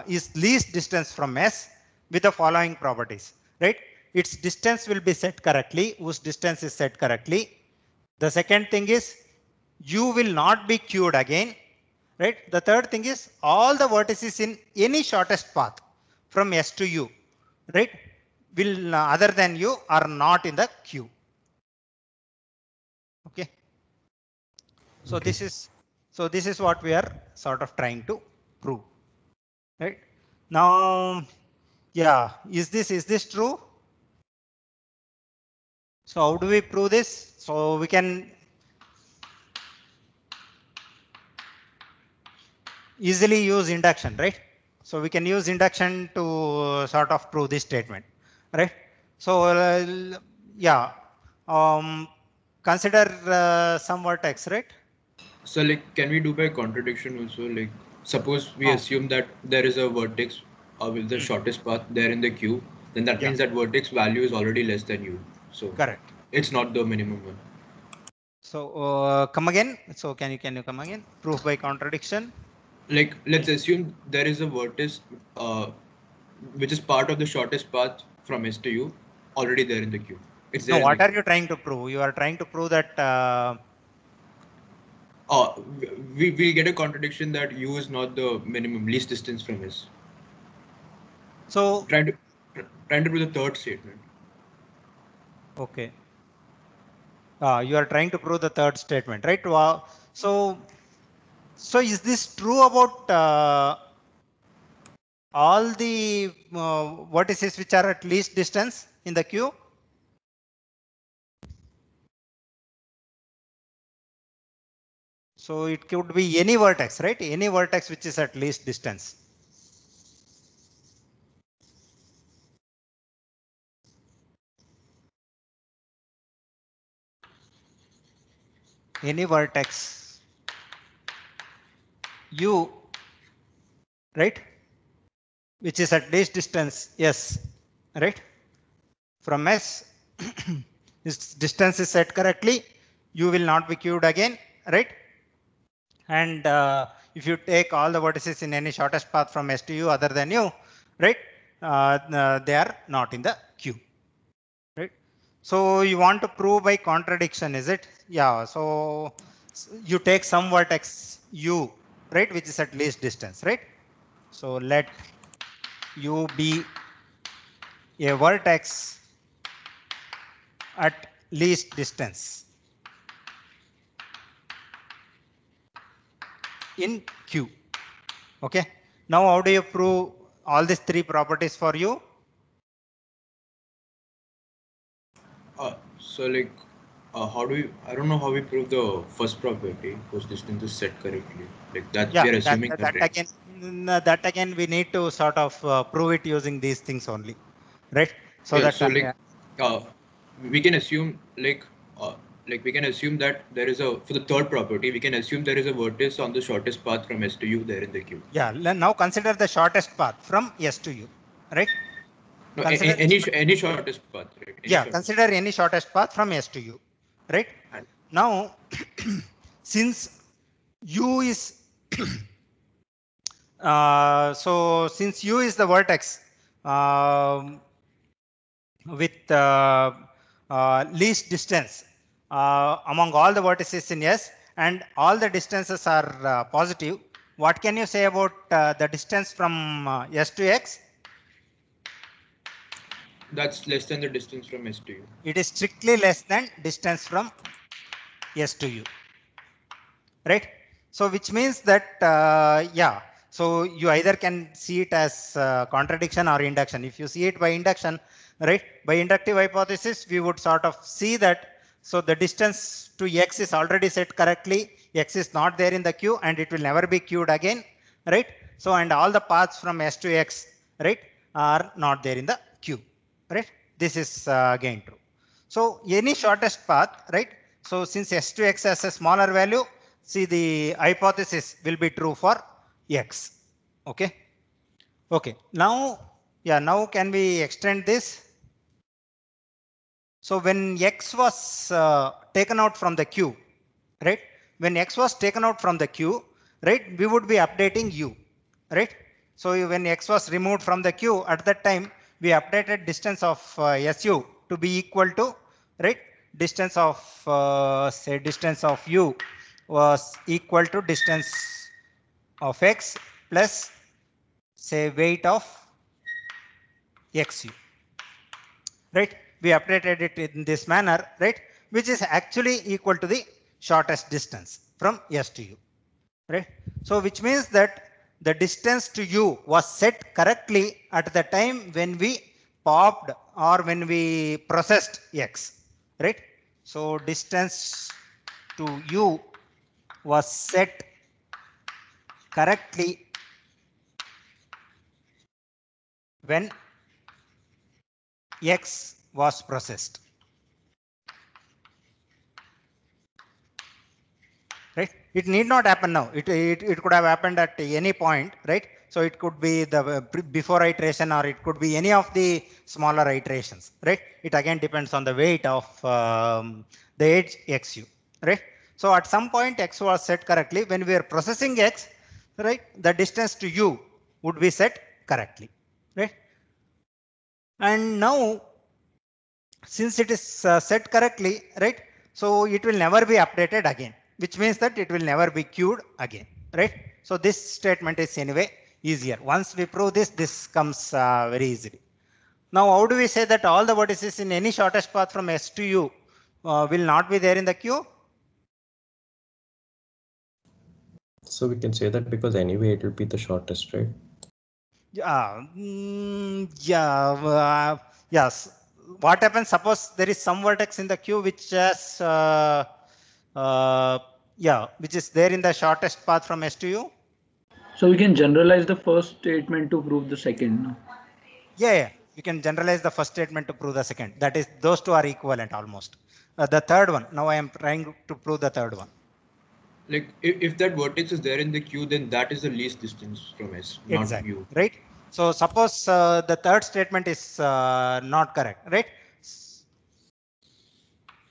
is least distance from S with the following properties, right? Its distance will be set correctly, whose distance is set correctly. The second thing is U will not be queued again, right? The third thing is all the vertices in any shortest path from S to U, right, will other than U are not in the queue. Okay. So okay. this is what we are sort of trying to prove, right? Now, yeah, is this true? So how do we prove this? So we can easily use induction, right? So we can use induction to sort of prove this statement, right? So yeah, consider some vertex, right? So like, can we do by contradiction also? Like, suppose we assume that there is a vertex with the shortest path there in the queue, then that means that vertex value is already less than U. So correct. It's not the minimum one. So come again. So can you come again? Proof by contradiction. Like, let's assume there is a vertex which is part of the shortest path from S to U already there in the queue. It's there. No, what are you trying to prove? You are trying to prove that we get a contradiction that U is not the minimum least distance from S. So trying to prove the third statement. Okay. You are trying to prove the third statement, right? So is this true about all the vertices which are at least distance in the queue? So it could be any vertex, right? Any vertex which is at least distance. Any vertex U, right, which is at least distance S, right, from S. This distance is set correctly, U will not be queued again, right? And if you take all the vertices in any shortest path from S to U other than U, right, they are not in the queue, right? So you want to prove by contradiction, is it? Yeah. So you take some vertex U, right, which is at least distance, right? So let U be a vertex at least distance in Q. Okay. Now, how do you prove all these three properties for you? So like, how do we? I don't know how we prove the first property because distance is set correctly. Like that we are assuming that again we need to sort of prove it using these things only, right? So yeah, that so like, we can assume like we can assume that there is a for the third property we can assume there is a vertex on the shortest path from S to U there in the queue. Yeah. Now consider the shortest path from S to U, right? No, any shortest path, right? Consider any shortest path from S to U, right? And now, since U is so since U is the vertex with least distance among all the vertices in S, and all the distances are positive, what can you say about the distance from S to X? That's less than the distance from S to U. It is strictly less than distance from S to U, right? So which means that yeah, so you either can see it as contradiction or induction. If you see it by induction, right, by inductive hypothesis we would sort of see that so the distance to X is already set correctly, X is not there in the queue and it will never be queued again, right? So and all the paths from S to X, right, are not there in the queue, right? This is again true. So any shortest path, right? So since S to X has a smaller value, see the hypothesis will be true for X. Okay. Okay. Now, yeah, now can we extend this? So when X was taken out from the queue, right? When X was taken out from the queue, right, we would be updating U, right? So when X was removed from the queue, at that time, we updated distance of SU to be equal to, right, distance of, say, distance of U was equal to distance of X plus, say, weight of XU, right? We updated it in this manner, right, which is actually equal to the shortest distance from S to U, right? So which means that the distance to U was set correctly at the time when we popped or when we processed X, right? So distance to U was set correctly when X was processed, right? It need not happen now. It could have happened at any point, right? So it could be the before iteration or it could be any of the smaller iterations, right? It again depends on the weight of the edge XU, right? So at some point X was set correctly. When we are processing X, right, the distance to U would be set correctly, right? And now, since it is set correctly, right, so it will never be updated again, which means that it will never be queued again, right? So this statement is anyway easier. Once we prove this, this comes very easily. Now, how do we say that all the vertices in any shortest path from S to U will not be there in the queue? So we can say that because anyway it will be the shortest, right? Yes. What happens? Suppose there is some vertex in the queue which has which is there in the shortest path from S to U. So we can generalize the first statement to prove the second. Yeah, you can generalize the first statement to prove the second. That is, those two are equivalent almost. The third one. Now I am trying to prove the third one. Like if that vertex is there in the queue, then that is the least distance from S, not exactly. U. Right. So suppose the third statement is not correct, right?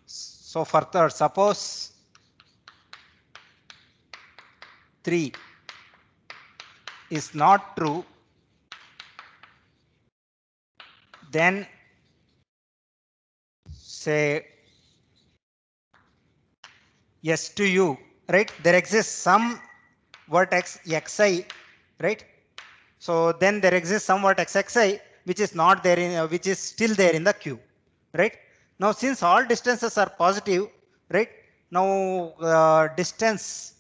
So for third, suppose 3 is not true, then say S to U, right? There exists some vertex xi, right? So then there exists some vertex xi which is not there in which is still there in the Q, right? Now since all distances are positive, right? Now distance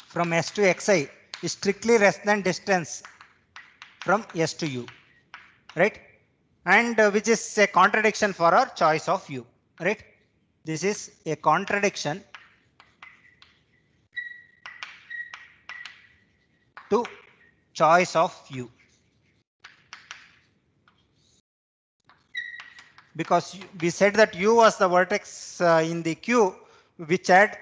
from S to xi is strictly less than distance from S to U, right? And which is a contradiction for our choice of U, right? This is a contradiction to choice of U, because we said that U was the vertex in the Q which had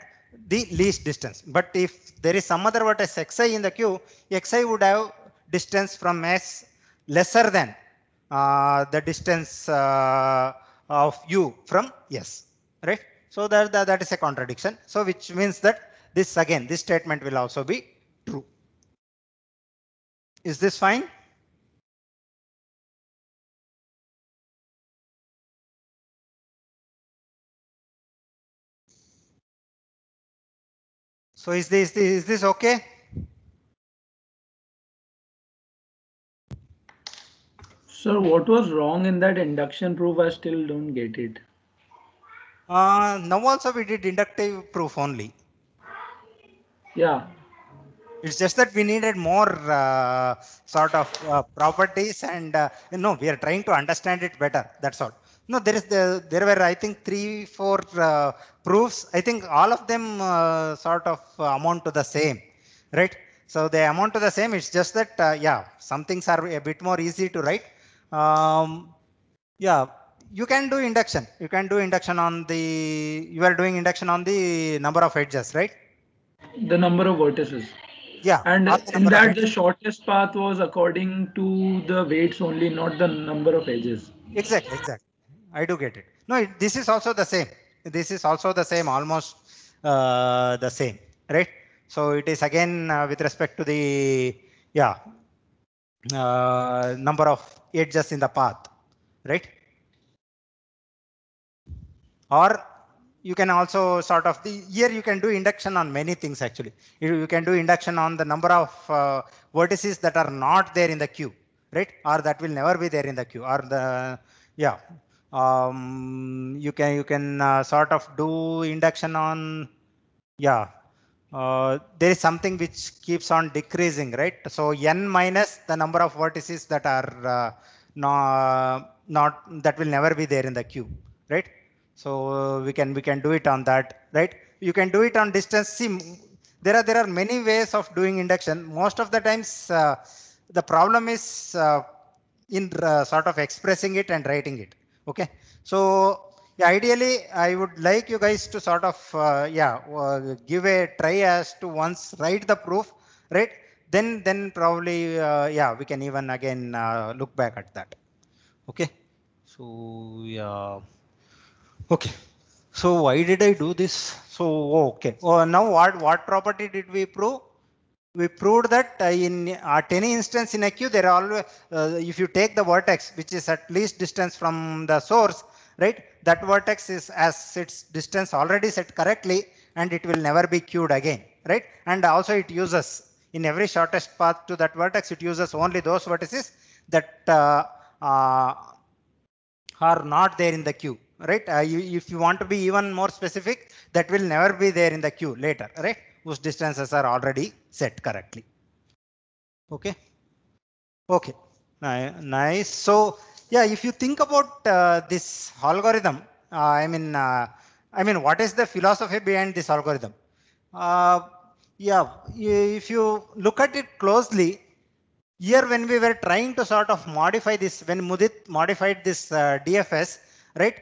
the least distance. But if there is some other vertex xi in the Q, xi would have distance from S lesser than the distance of U from S, right? So that is a contradiction. So which means that this again, this statement will also be true. Is this fine? So is this okay? Sir, what was wrong in that induction proof? I still don't get it. Now also we did inductive proof only. Yeah. It's just that we needed more sort of properties, and we are trying to understand it better. That's all. No, there were I think 3-4 proofs. I think all of them sort of amount to the same, right? So they amount to the same. It's just that yeah, some things are a bit more easy to write. Yeah, you can do induction. You can do induction on the. You are doing induction on the number of edges, right? The number of vertices. Yeah. And in that, the shortest path was according to the weights only, not the number of edges. Exactly. I do get it. No, this is also the same. This is also the same, almost the same, right? So it is again with respect to the number of edges in the path, right? Or you can also sort of here you can do induction on many things actually. You can do induction on the number of vertices that are not there in the queue, right? Or that will never be there in the queue, or the you can sort of do induction on there is something which keeps on decreasing, right? So n minus the number of vertices that are not that will never be there in the queue, right? So we can do it on that, right? You can do it on distance. See, there are many ways of doing induction. Most of the times the problem is in sort of expressing it and writing it. Okay, so ideally I would like you guys to sort of give a try as to once write the proof, right? Then probably we can even again look back at that. Okay, so yeah. Okay, so why did I do this? So okay, now what property did we prove? We proved that in at any instance in a queue, there are always if you take the vertex which is at least distance from the source, right? That vertex is as its distance already set correctly, and it will never be queued again, right? And also it uses in every shortest path to that vertex, it uses only those vertices that are not there in the queue, right? If you want to be even more specific, that will never be there in the queue later, right? Whose distances are already set correctly. Okay. Nice. So yeah, if you think about this algorithm, I mean, what is the philosophy behind this algorithm? If you look at it closely, here when we were trying to sort of modify this, when Mudit modified this DFS, right?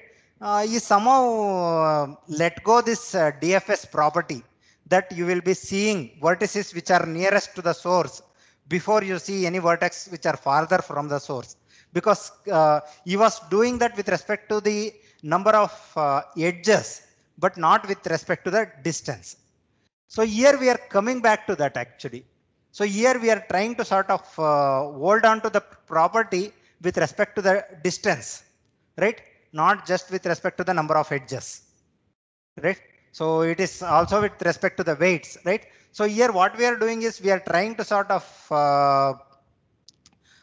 He somehow let go this DFS property that you will be seeing vertices which are nearest to the source before you see any vertex which are farther from the source, because he was doing that with respect to the number of edges, but not with respect to the distance. So here we are coming back to that actually, So here we are trying to sort of hold on to the property with respect to the distance, right? Not just with respect to the number of edges, right? So it is also with respect to the weights, right? So here what we are doing is we are trying to sort of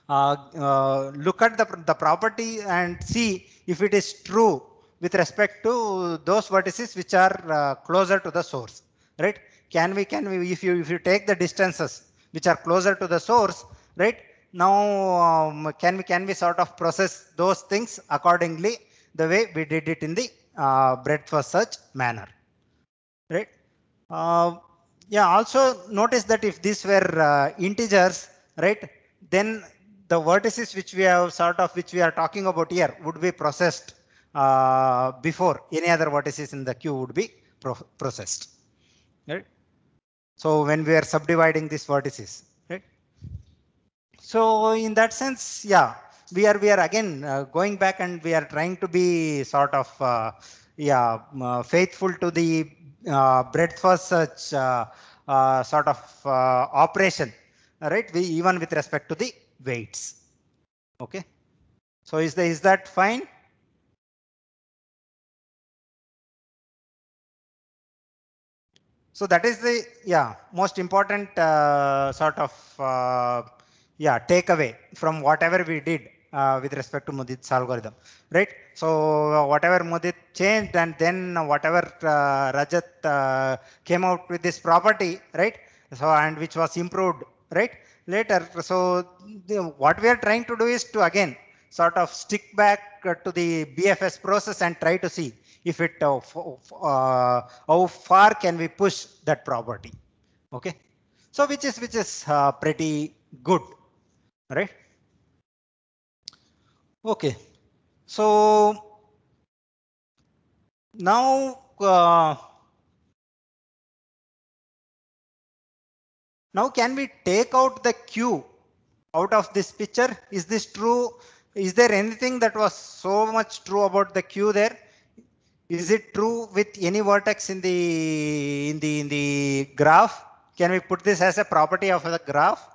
look at the property and see if it is true with respect to those vertices which are closer to the source, right? Can we if you take the distances which are closer to the source, right? Now can we sort of process those things accordingly the way we did it in the breadth first search manner, right? Yeah, also notice that if these were integers, right, then the vertices which we have which we are talking about here would be processed before any other vertices in the queue would be processed, right? So when we are subdividing these vertices, right? So in that sense, yeah, we are again going back and we are trying to be sort of faithful to the breadth first search sort of operation, right? We even with respect to the weights. Okay, so is that fine? So that is the most important sort of takeaway from whatever we did with respect to Mudit's algorithm, right? So whatever Mudit changed and then whatever Rajat came out with this property, right? So and which was improved, right, later. So what we are trying to do is to again sort of stick back to the BFS process and try to see if it how far can we push that property. Okay, so which is pretty good, right? Okay, so now now can we take out the Q out of this picture? Is this true? Is there anything that was so much true about the Q there? Is it true with any vertex in the graph? Can we put this as a property of the graph?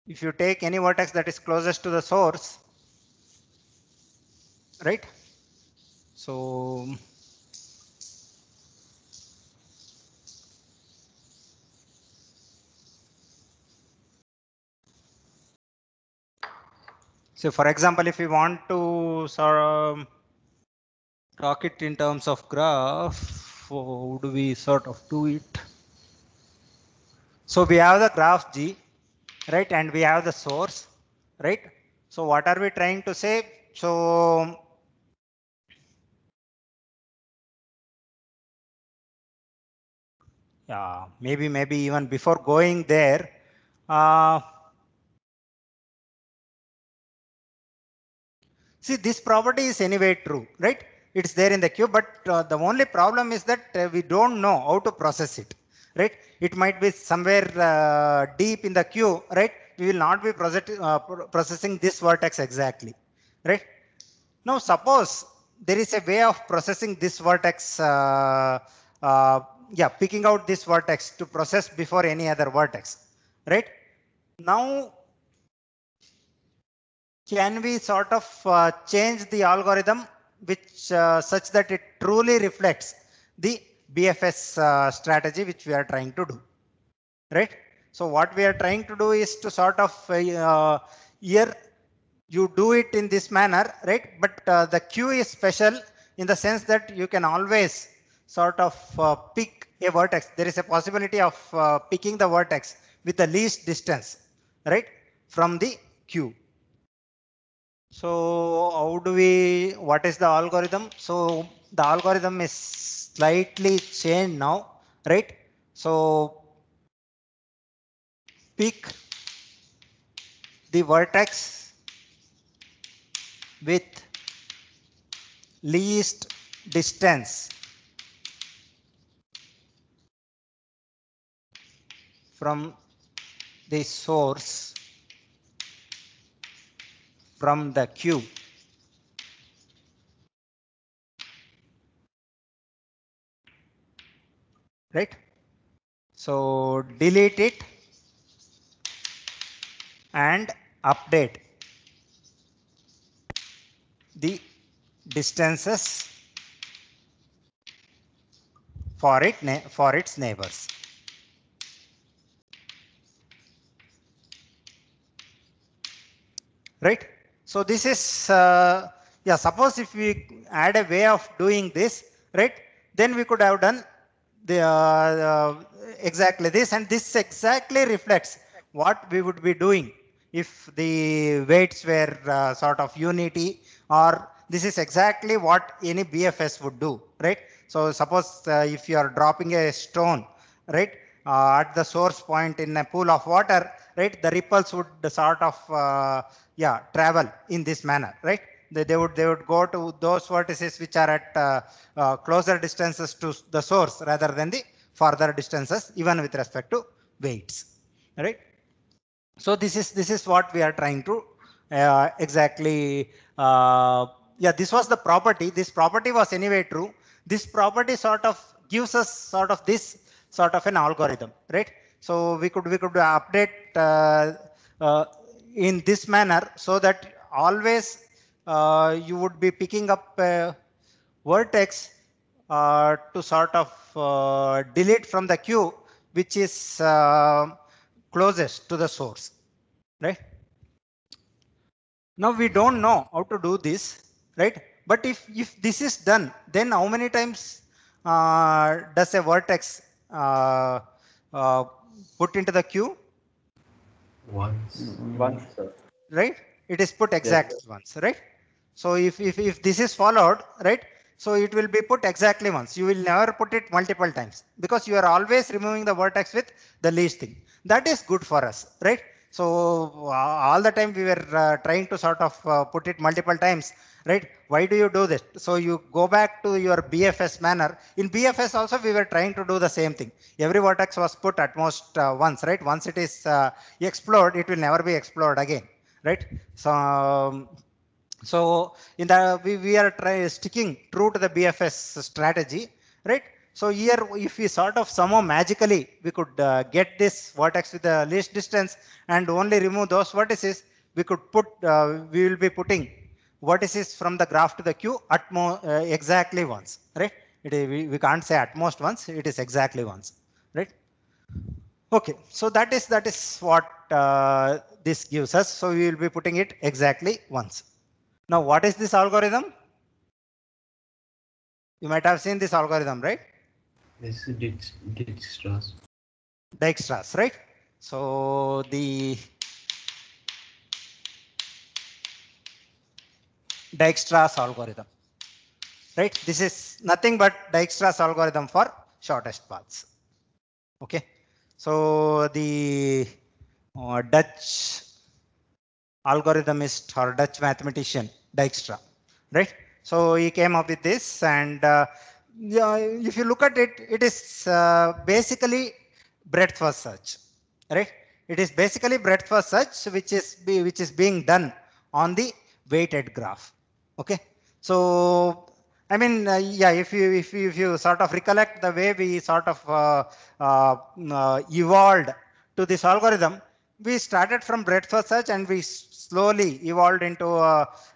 If you take any vertex that is closest to the source, right? So for example, if we want to sort of talk it in terms of graph, how do we sort of do it? So we have the graph G, right, and we have the source, right? So what are we trying to say? So yeah, maybe even before going there, see, this property is anyway true, right? It's there in the queue, but the only problem is that we don't know how to process it, right? It might be somewhere deep in the queue, right? We will not be processing this vertex exactly, right? Now, suppose there is a way of processing this vertex, picking out this vertex to process before any other vertex, right? Now, can we sort of change the algorithm which such that it truly reflects the BFS strategy which we are trying to do, right? So what we are trying to do is to sort of here you do it in this manner, right? But the queue is special in the sense that you can always sort of pick a vertex. There is a possibility of picking the vertex with the least distance, right, from the queue. So how do we, what is the algorithm? So the algorithm is slightly changed now, right? So pick the vertex with least distance from the source from the queue. right? So delete it and update the distances for its neighbors. Right? So this is yeah, suppose if we add a way of doing this, right, then we could have done the exactly this, and this exactly reflects what we would be doing if the weights were sort of unity, or this is exactly what any BFS would do, right? So suppose if you are dropping a stone, right, at the source point in a pool of water, right, the ripples would sort of yeah, travel in this manner, right? They would go to those vertices which are at closer distances to the source rather than the farther distances, even with respect to weights, right? So this is what we are trying to exactly yeah, this was the property. This property was anyway true. This property sort of gives us sort of this sort of an algorithm, right? So we could update in this manner, so that always you would be picking up a vertex to sort of delete from the queue which is closest to the source, right? Now we don't know how to do this, right? But if this is done, then how many times does a vertex put into the queue? Once. Once, sir. Right? It is put Yes, exactly sir. once, right? So if this is followed, right? So it will be put exactly once. You will never put it multiple times, because you are always removing the vertex with the least thing. That is good for us, right? So all the time we were trying to sort of put it multiple times, right? Why do you do this? So you go back to your BFS manner. In BFS also we were trying to do the same thing. Every vertex was put at most once, right? Once it is explored, it will never be explored again, right? So so in the we are sticking true to the BFS strategy, right? So here, if we sort of somehow magically we could get this vertex with the least distance and only remove those vertices, we could put we will be putting vertices from the graph to the queue at exactly once, right? We can't say at most once, it is exactly once, right? Okay, so that is what this gives us. So we will be putting it exactly once. Now, what is this algorithm? You might have seen this algorithm, right? This is Dijkstra's. Dijkstra's, right? So the Dijkstra's algorithm, right? This is nothing but Dijkstra's algorithm for shortest paths. Okay, so the Dutch algorithmist or Dutch mathematician Dijkstra, right? So he came up with this, and yeah, if you look at it, it is basically breadth first search, right? It is basically breadth first search, which is being done on the weighted graph. Okay, so I mean, yeah, if you sort of recollect the way we sort of evolved to this algorithm, we started from breadth first search and we slowly evolved into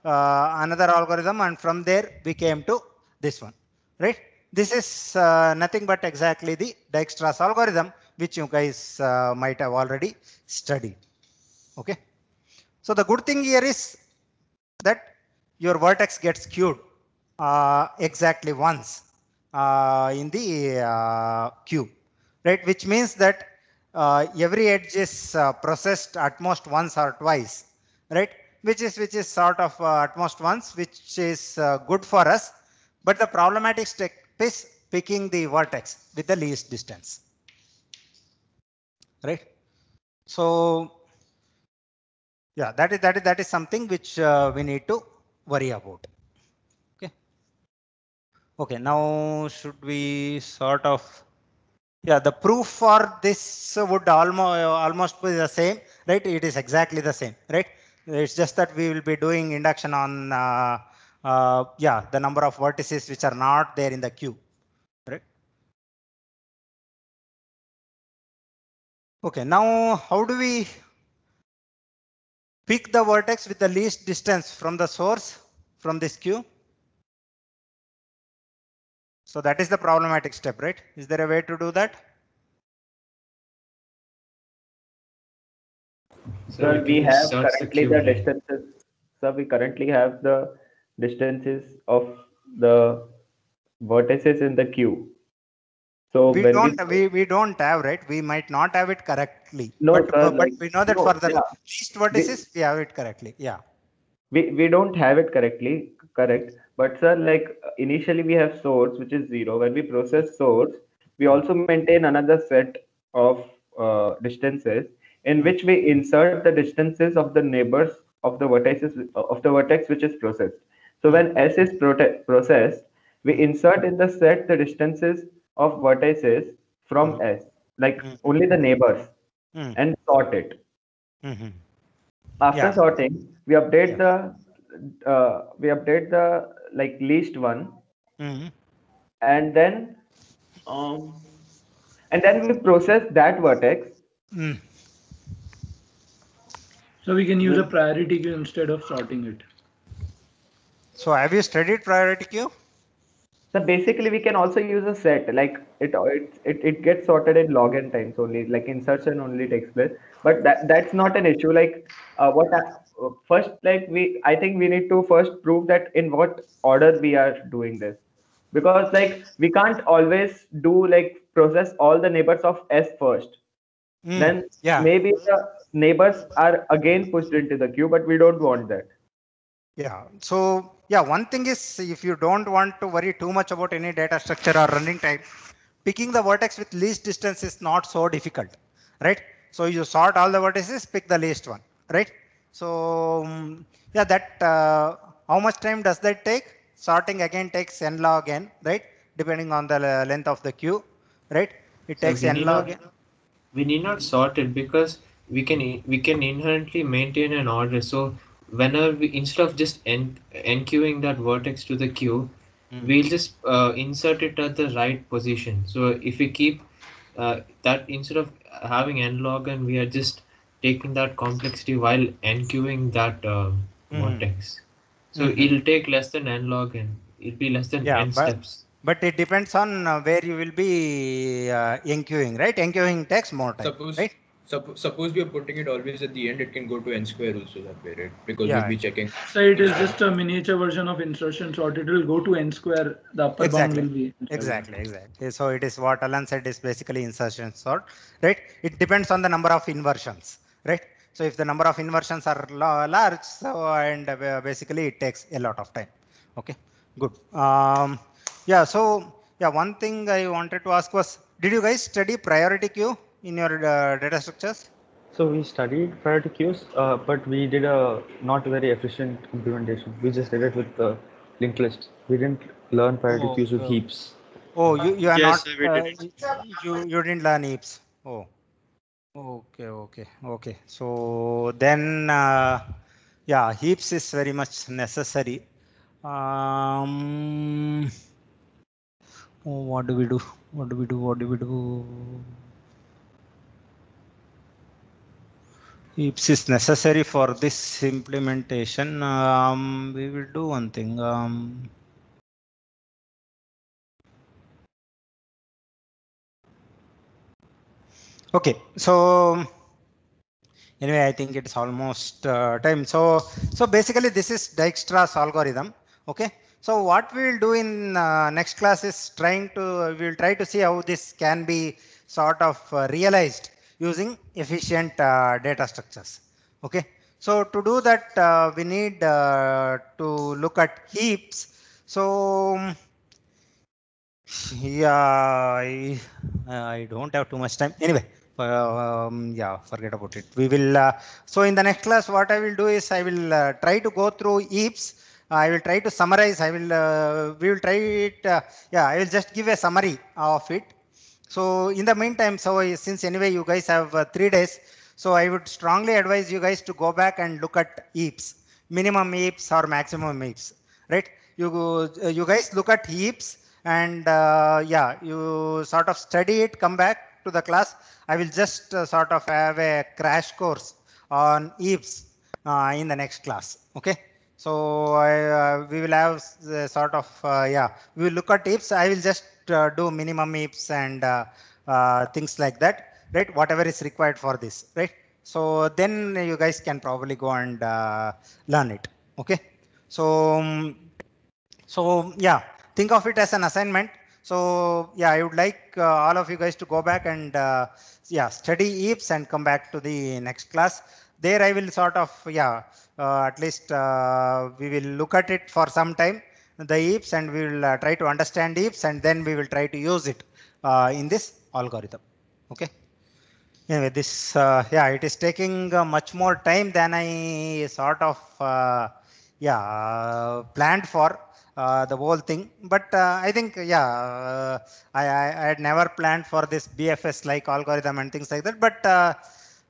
another algorithm, and from there we came to this one, right? This is nothing but exactly the Dijkstra's algorithm, which you guys might have already studied. Okay, so the good thing here is that your vertex gets queued exactly once in the queue, right? Which means that every edge is processed at most once or twice, right? Which is sort of at most once, which is good for us. But the problematic step is picking the vertex with the least distance, right? So yeah, that is something which we need to worry about. Okay. Okay. Now should we sort of, yeah, the proof for this would almost be the same, right? It is exactly the same, right? It's just that we will be doing induction on yeah, the number of vertices which are not there in the queue, right? Okay, now how do we pick the vertex with the least distance from the source from this queue? So that is the problematic step, right? Is there a way to do that? So we have currently the distances. So we currently have the distances of the vertices in the queue. So we when don't have, right? We might not have it correctly. No, but, sir, but we know that for the least vertices, we have it correctly. Yeah. We don't have it correct. But sir, like initially we have source, which is 0. When we process source, we also maintain another set of distances in which we insert the distances of the neighbors of the vertices of the vertex which is processed. So when S is processed, we insert in the set the distances of vertices from S, like only the neighbors, and sort it. After sorting, we update the like least one, and then we process that vertex. So we can use a priority queue instead of sorting it. So have you studied priority queue? So basically, we can also use a set, like it gets sorted in log n times only, like insertion only takes place. But that's not an issue. Like first, like I think we need to first prove that in what order we are doing this, because like we can't always do like process all the neighbors of S first. Then maybe the neighbors are again pushed into the queue, but we don't want that. Yeah. So yeah, one thing is, if you don't want to worry too much about any data structure or running time, picking the vertex with least distance is not so difficult, right? So you sort all the vertices, pick the least one, right? So yeah, that how much time does that take? Sorting again takes n log n, right? Depending on the length of the queue, right? It takes n log n. We need not sort it because we can inherently maintain an order. So whenever we, instead of just enqueuing that vertex to the queue, we'll just insert it at the right position. So if we keep that, instead of having n log n, we are just taking that complexity while enqueuing that vertex. So it'll take less than n log n. It'll be less than n steps. But it depends on where you will be enqueuing, right? Enqueuing takes more time, right? Suppose we are putting it always at the end, it can go to n square also that way, right? Because we'll be checking. So it is just a miniature version of insertion sort. It will go to n square. The upper bound will be exactly. So it is what Alan said is basically insertion sort, right? It depends on the number of inversions, right? So if the number of inversions are large, so and basically it takes a lot of time. Okay, good. Yeah. So yeah, one thing I wanted to ask was, did you guys study priority queue in your data structures? So we studied priority queues, but we did a not very efficient implementation. We just did it with the linked lists. We didn't learn priority queues with heaps. Oh, you are yes, not. You didn't learn heaps. Oh, okay. So then, yeah, heaps is very much necessary. Oh, what do we do? What do we do? Heaps is necessary for this implementation. We will do one thing. Okay, so anyway, I think it's almost time. So basically, this is Dijkstra's algorithm. Okay. So what we will do in next class is we will try to see how this can be sort of realized using efficient data structures. Okay. So to do that, we need to look at heaps. So yeah, I don't have too much time. Anyway, yeah, forget about it. We will. So in the next class, what I will do is I will try to go through heaps. I will try to summarize. We will try it. Yeah, I will just give a summary of it. So in the meantime, since anyway you guys have 3 days, so I would strongly advise you guys to go back and look at heaps, minimum heaps or maximum heaps, right? You guys look at heaps and yeah, you sort of study it, come back to the class, I will just sort of have a crash course on ifs in the next class. Okay. So we will have sort of we will look at ifs. I will just do minimum ifs and things like that, right? Whatever is required for this, right? So then you guys can probably go and learn it. Okay. So so yeah, think of it as an assignment. So yeah, I would like all of you guys to go back and study ifs and come back to the next class. There I will sort of at least we will look at it for some time, the ifs, and we will try to understand ifs, and then we will try to use it in this algorithm. Okay. Anyway, this it is taking much more time than I sort of planned for the whole thing. But I think I had never planned for this BFS like algorithm and things like that. But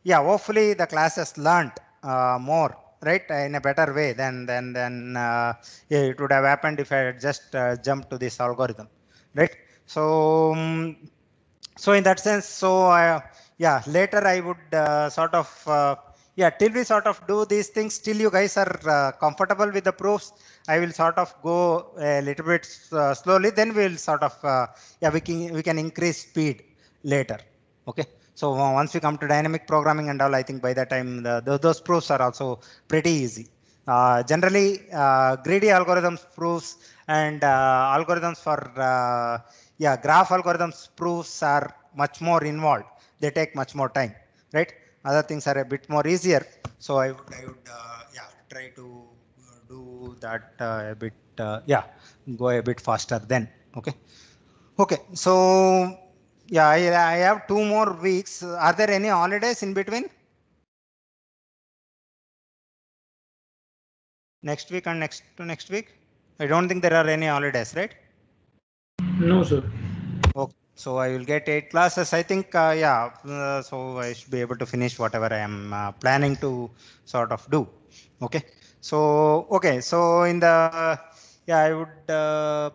hopefully the class has learned more, right, in a better way than it would have happened if I had just jumped to this algorithm, right? So so in that sense, so later I would sort of till we sort of do these things, till you guys are comfortable with the proofs, I will sort of go a little bit slowly. Then we will sort of we can increase speed later. Okay. So once we come to dynamic programming and all, I think by that time those proofs are also pretty easy. Generally, greedy algorithms proofs and algorithms for graph algorithms proofs are much more involved. They take much more time, right? Other things are a bit more easier. So I would try to do that a bit go a bit faster then. Okay. Okay. So I have 2 more weeks. Are there any holidays in between? Next week and next to next week? I don't think there are any holidays, right? No, sir. Okay. So I will get 8 classes. I think, so I should be able to finish whatever I am planning to sort of do. Okay. So, okay. So in the, I would,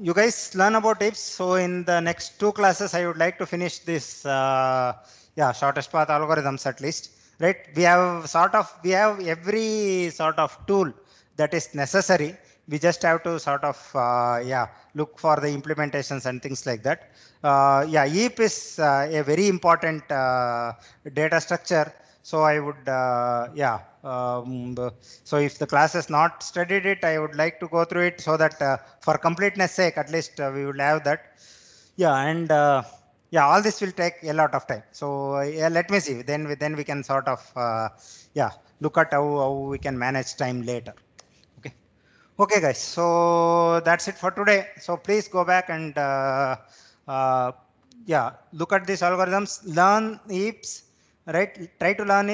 you guys learn about ifs. So in the next 2 classes, I would like to finish this, shortest path algorithms at least, right? We have every sort of tool that is necessary. We just have to sort of, look for the implementations and things like that. Heap is a very important data structure. So I would, so if the class has not studied it, I would like to go through it so that for completeness sake, at least we will have that. And all this will take a lot of time. So let me see. Then we can sort of, look at how we can manage time later. Okay, guys. So that's it for today. So please go back and look at these algorithms, learn ifs, right? Try to learn ifs.